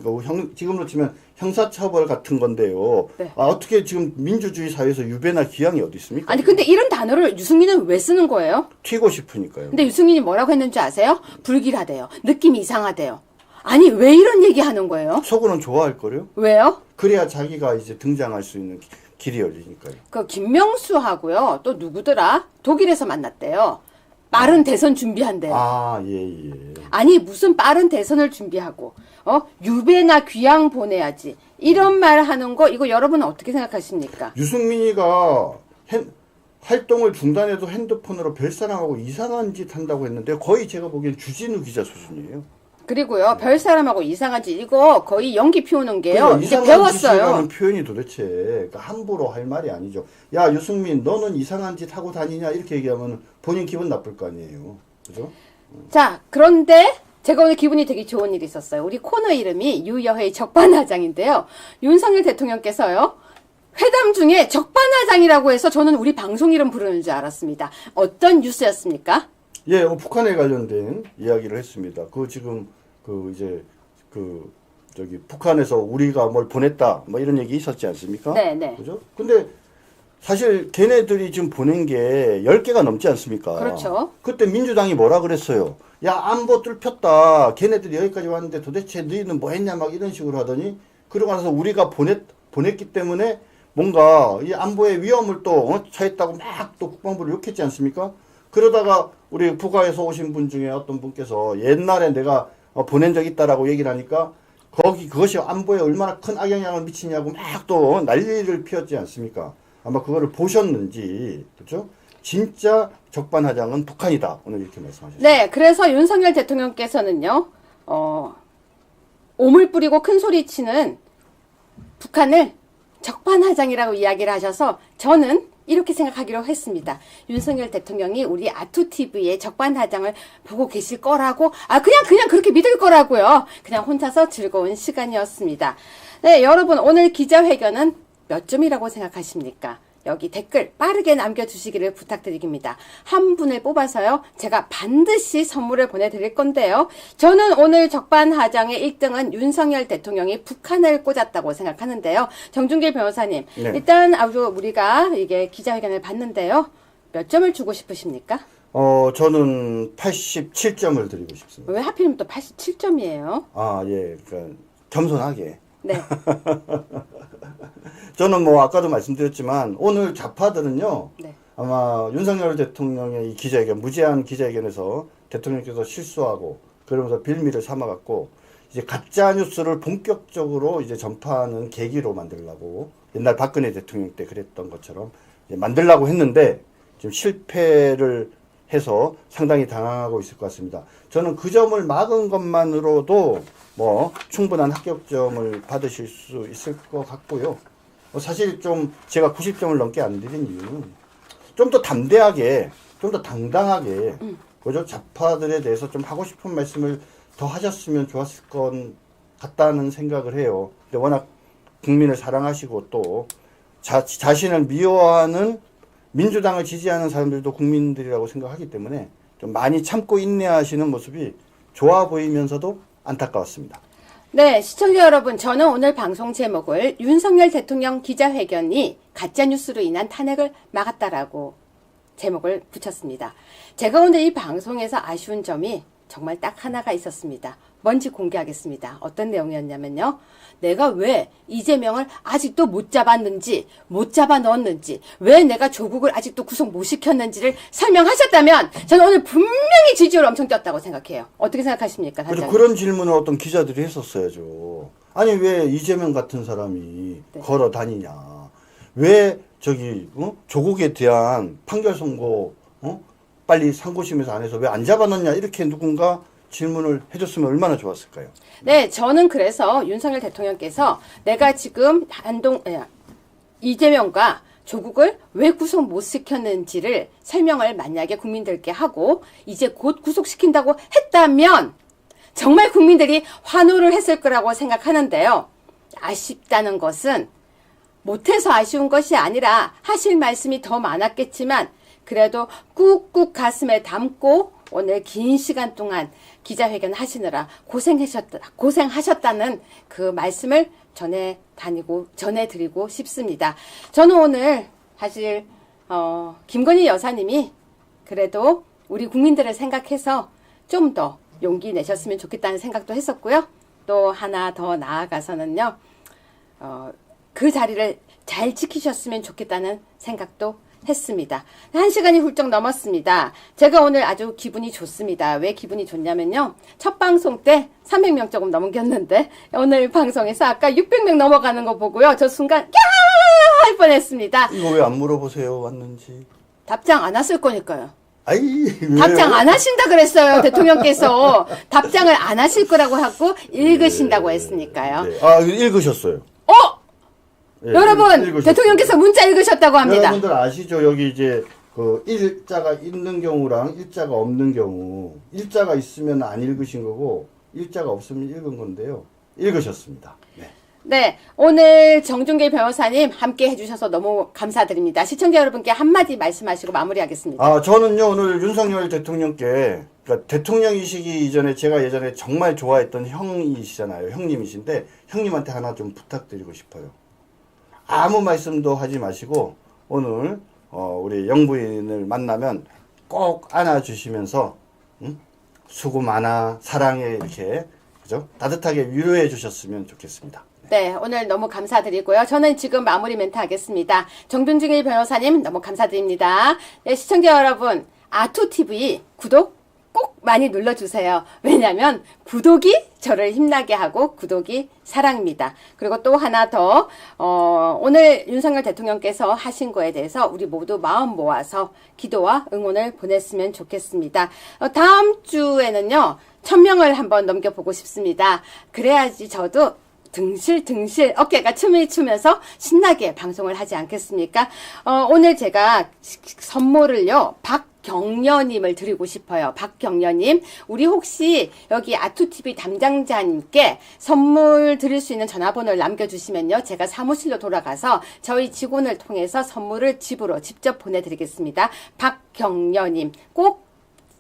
지금으로 치면 형사처벌 같은 건데요. 네. 어떻게 지금 민주주의 사회에서 유배나 귀양이 어디 있습니까? 아니, 근데 이런 단어를 유승민은 왜 쓰는 거예요? 튀고 싶으니까요. 근데 유승민이 뭐라고 했는지 아세요? 불길하대요. 느낌이 이상하대요. 아니, 왜 이런 얘기 하는 거예요? 속으로는 좋아할 거요? 왜요? 그래야 자기가 이제 등장할 수 있는 길이 열리니까요. 그 김명수하고요, 또 누구더라? 독일에서 만났대요. 빠른 대선 준비한대요. 아, 예. 아니, 무슨 빠른 대선을 준비하고, 유배나 귀양 보내야지. 이런 말 하는 거, 이거 여러분은 어떻게 생각하십니까? 유승민이가 활동을 중단해도 핸드폰으로 별사람하고 이상한 짓 한다고 했는데 거의 제가 보기엔 주진우 기자 수준이에요. 그리고요, 별 사람하고 이상한 짓, 이거 거의 연기 피우는 게요. 그러니까 이제 이상한 짓이라는 배웠어요. 표현이 도대체 그러니까 함부로 할 말이 아니죠. 야, 유승민, 너는 이상한 짓 하고 다니냐? 이렇게 얘기하면 본인 기분 나쁠 거 아니에요. 그죠? 자, 그런데 제가 오늘 기분이 되게 좋은 일이 있었어요. 우리 코너 이름이 유여회의 적반하장인데요. 윤석열 대통령께서요, 회담 중에 적반하장이라고 해서 저는 우리 방송 이름 부르는 줄 알았습니다. 어떤 뉴스였습니까? 예, 북한에 관련된 이야기를 했습니다. 북한에서 우리가 뭘 보냈다, 뭐 이런 얘기 있었지 않습니까? 네. 그죠? 근데 사실 걔네들이 지금 보낸 게 10개가 넘지 않습니까? 그렇죠. 그때 민주당이 뭐라 그랬어요? 야, 안보 뚫혔다. 걔네들이 여기까지 왔는데 도대체 너희는 뭐 했냐? 막 이런 식으로 하더니, 그러고 나서 우리가 보냈기 때문에 뭔가 이 안보의 위험을 또 처했다고 막 또 국방부를 욕했지 않습니까? 그러다가 우리 북한에서 오신 분 중에 어떤 분께서 옛날에 내가 보낸 적 있다라고 얘기를 하니까 그것이 안보에 얼마나 큰 악영향을 미치냐고 막 또 난리를 피웠지 않습니까? 아마 그거를 보셨는지, 그렇죠? 진짜 적반하장은 북한이다. 오늘 이렇게 말씀하셨습니다. 네, 그래서 윤석열 대통령께서는요, 오물 뿌리고 큰 소리 치는 북한을 적반하장이라고 이야기를 하셔서 저는 이렇게 생각하기로 했습니다. 윤석열 대통령이 우리 아투TV의 적반하장을 보고 계실 거라고, 그냥 그렇게 믿을 거라고요. 그냥 혼자서 즐거운 시간이었습니다. 네, 여러분, 오늘 기자회견은 몇 점이라고 생각하십니까? 여기 댓글 빠르게 남겨주시기를 부탁드립니다. 한 분을 뽑아서요, 제가 반드시 선물을 보내드릴 건데요. 저는 오늘 적반하장의 1등은 윤석열 대통령이 북한을 꽂았다고 생각하는데요. 정준길 변호사님, 네. 일단 아주 우리가 이게 기자회견을 봤는데요. 몇 점을 주고 싶으십니까? 저는 87점을 드리고 싶습니다. 왜 하필이면 또 87점이에요? 아, 예. 그러니까 겸손하게. 네. 저는 뭐 아까도 말씀드렸지만 오늘 좌파들은요. 네. 아마 윤석열 대통령의 이 기자회견, 무제한 기자회견에서 대통령께서 실수하고 그러면서 빌미를 삼아갖고 이제 가짜 뉴스를 본격적으로 이제 전파하는 계기로 만들려고 옛날 박근혜 대통령 때 그랬던 것처럼 이제 만들려고 했는데 지금 실패를 해서 상당히 당황하고 있을 것 같습니다. 저는 그 점을 막은 것만으로도 뭐 충분한 합격점을 받으실 수 있을 것 같고요. 사실 좀 제가 90점을 넘게 안 드린 이유는 좀 더 담대하게, 좀 더 당당하게, 그죠? 좌파들에 대해서 좀 하고 싶은 말씀을 더 하셨으면 좋았을 것 같다는 생각을 해요. 근데 워낙 국민을 사랑하시고 또 자신을 미워하는 민주당을 지지하는 사람들도 국민들이라고 생각하기 때문에 좀 많이 참고 인내하시는 모습이 좋아 보이면서도 안타까웠습니다. 네, 시청자 여러분, 저는 오늘 방송 제목을 윤석열 대통령 기자회견이 가짜뉴스로 인한 탄핵을 막았다라고 제목을 붙였습니다. 제가 오늘 이 방송에서 아쉬운 점이 정말 딱 하나가 있었습니다. 뭔지 공개하겠습니다. 어떤 내용이었냐면요. 내가 왜 이재명을 아직도 못 잡았는지, 못 잡아 넣었는지, 왜 내가 조국을 아직도 구속 못 시켰는지를 설명하셨다면 저는 오늘 분명히 지지율 엄청 떴다고 생각해요. 어떻게 생각하십니까, 단장님? 그런 질문을 어떤 기자들이 했었어야죠. 아니 왜 이재명 같은 사람이 네. 걸어 다니냐? 왜 조국에 대한 판결 선고 빨리 상고심에서 안 해서 왜 안 잡아놨냐? 이렇게 누군가 질문을 해줬으면 얼마나 좋았을까요? 네, 저는 그래서 윤석열 대통령께서 내가 지금 이재명과 조국을 왜 구속 못 시켰는지를 설명을 만약에 국민들께 하고 이제 곧 구속시킨다고 했다면 정말 국민들이 환호를 했을 거라고 생각하는데요. 아쉽다는 것은 못해서 아쉬운 것이 아니라 하실 말씀이 더 많았겠지만 그래도 꾹꾹 가슴에 담고 오늘 긴 시간 동안 기자회견 하시느라 고생하셨다는 그 말씀을 전해드리고 싶습니다. 저는 오늘 사실, 김건희 여사님이 그래도 우리 국민들을 생각해서 좀 더 용기 내셨으면 좋겠다는 생각도 했었고요. 또 하나 더 나아가서는요, 그 자리를 잘 지키셨으면 좋겠다는 생각도 했습니다. 1시간이 훌쩍 넘었습니다. 제가 오늘 아주 기분이 좋습니다. 왜 기분이 좋냐면요. 첫 방송 때 300명 조금 넘겼는데 오늘 방송에서 아까 600명 넘어가는 거 보고요. 저 순간 야! 할 뻔했습니다. 이거 왜 안 물어보세요? 왔는지. 답장 안 왔을 거니까요. 아이, 왜요? 답장 안 하신다 그랬어요. 대통령께서 답장을 안 하실 거라고 하고 읽으신다고 했으니까요. 네. 아, 읽으셨어요. 예, 여러분, 읽으셨어요. 대통령께서 문자 읽으셨다고 합니다. 여러분들 아시죠? 여기 이제 그 일자가 있는 경우랑 일자가 없는 경우, 일자가 있으면 안 읽으신 거고 일자가 없으면 읽은 건데요. 읽으셨습니다. 네. 네, 오늘 정준길 변호사님 함께 해주셔서 너무 감사드립니다. 시청자 여러분께 한마디 말씀하시고 마무리하겠습니다. 아, 저는요, 오늘 윤석열 대통령께, 그러니까 대통령이시기 이전에 제가 예전에 정말 좋아했던 형이시잖아요. 형님이신데, 형님한테 하나 좀 부탁드리고 싶어요. 아무 말씀도 하지 마시고, 오늘, 우리 영부인을 만나면 꼭 안아주시면서, 수고 많아, 사랑해, 이렇게, 그죠? 따뜻하게 위로해 주셨으면 좋겠습니다. 네, 오늘 너무 감사드리고요. 저는 지금 마무리 멘트 하겠습니다. 정준길 변호사님 너무 감사드립니다. 네, 시청자 여러분, 아투TV 구독 꼭 많이 눌러주세요. 왜냐면 구독이 저를 힘나게 하고 구독이 사랑입니다. 그리고 또 하나 더 오늘 윤석열 대통령께서 하신 거에 대해서 우리 모두 마음 모아서 기도와 응원을 보냈으면 좋겠습니다. 다음 주에는요. 1000명을 한번 넘겨보고 싶습니다. 그래야지 저도 등실 어깨가 춤을 추면서 신나게 방송을 하지 않겠습니까? 오늘 제가 선물을요. 박경려님을 드리고 싶어요. 박경려님, 우리 혹시 여기 아투TV 담당자님께 선물 드릴 수 있는 전화번호를 남겨주시면요. 제가 사무실로 돌아가서 저희 직원을 통해서 선물을 집으로 직접 보내드리겠습니다. 박경려님 꼭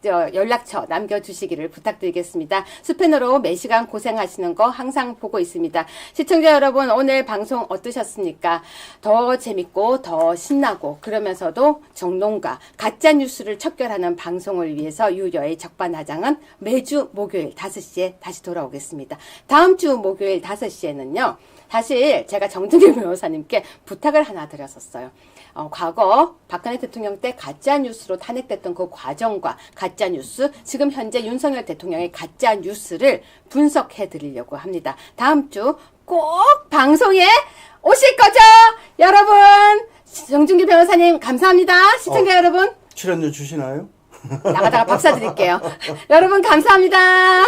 연락처 남겨주시기를 부탁드리겠습니다. 스패너로 매시간 고생하시는 거 항상 보고 있습니다. 시청자 여러분, 오늘 방송 어떠셨습니까? 더 재밌고 더 신나고 그러면서도 정론과 가짜뉴스를 척결하는 방송을 위해서 유여의 적반하장은 매주 목요일 5시에 다시 돌아오겠습니다. 다음 주 목요일 5시에는요. 사실 제가 정준길 변호사님께 부탁을 하나 드렸었어요. 과거 박근혜 대통령 때 가짜뉴스로 탄핵됐던 그 과정과 가짜뉴스, 지금 현재 윤석열 대통령의 가짜뉴스를 분석해 드리려고 합니다. 다음 주 꼭 방송에 오실 거죠? 여러분, 정준길 변호사님 감사합니다. 시청자 여러분. 출연료 주시나요? 나가다가 밥 사드릴게요. 여러분 감사합니다.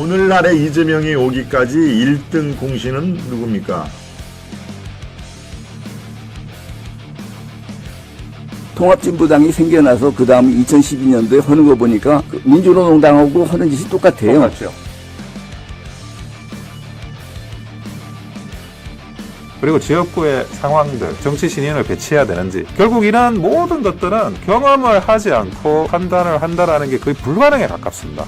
오늘날의 이재명이 오기까지 1등 공신은 누굽니까? 통합진보당이 생겨나서 그 다음 2012년도에 하는 거 보니까 민주노동당하고 하는 짓이 똑같아요. 똑같죠. 그리고 지역구의 상황들, 정치 신인을 배치해야 되는지, 결국 이런 모든 것들은 경험을 하지 않고 판단을 한다라는 게 거의 불가능에 가깝습니다.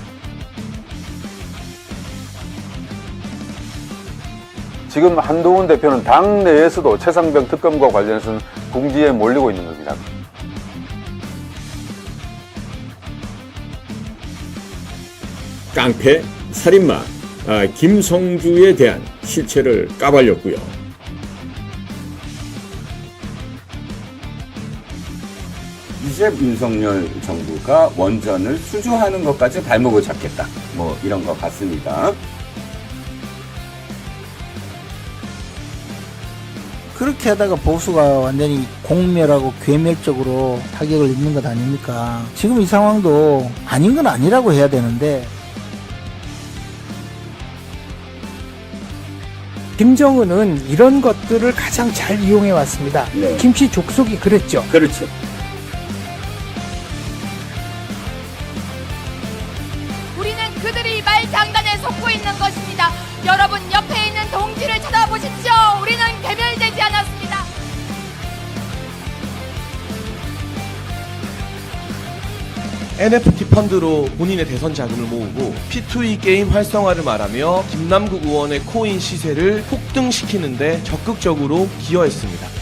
지금 한동훈 대표는 당 내에서도 최상병 특검과 관련해서는 궁지에 몰리고 있는 겁니다. 깡패, 살인마, 김성주에 대한 실체를 까발렸고요. 이제 윤석열 정부가 원전을 수주하는 것까지 발목을 잡겠다. 뭐 이런 것 같습니다. 그렇게 하다가 보수가 완전히 공멸하고 괴멸적으로 타격을 입는 것 아닙니까? 지금 이 상황도 아닌 건 아니라고 해야 되는데 김정은은 이런 것들을 가장 잘 이용해 왔습니다. 네. 김씨 족속이 그랬죠. 그렇죠. 우리는 그들이 말장난에 속고 있는 것입니다. 여러분 옆에 있는 동지를 쳐다보십시오. 우리는 개멸되지 않았습니다. NFT 펀드로 본인의 대선 자금을 모으고 P2E 게임 활성화를 말하며 김남국 의원의 코인 시세를 폭등시키는데 적극적으로 기여했습니다.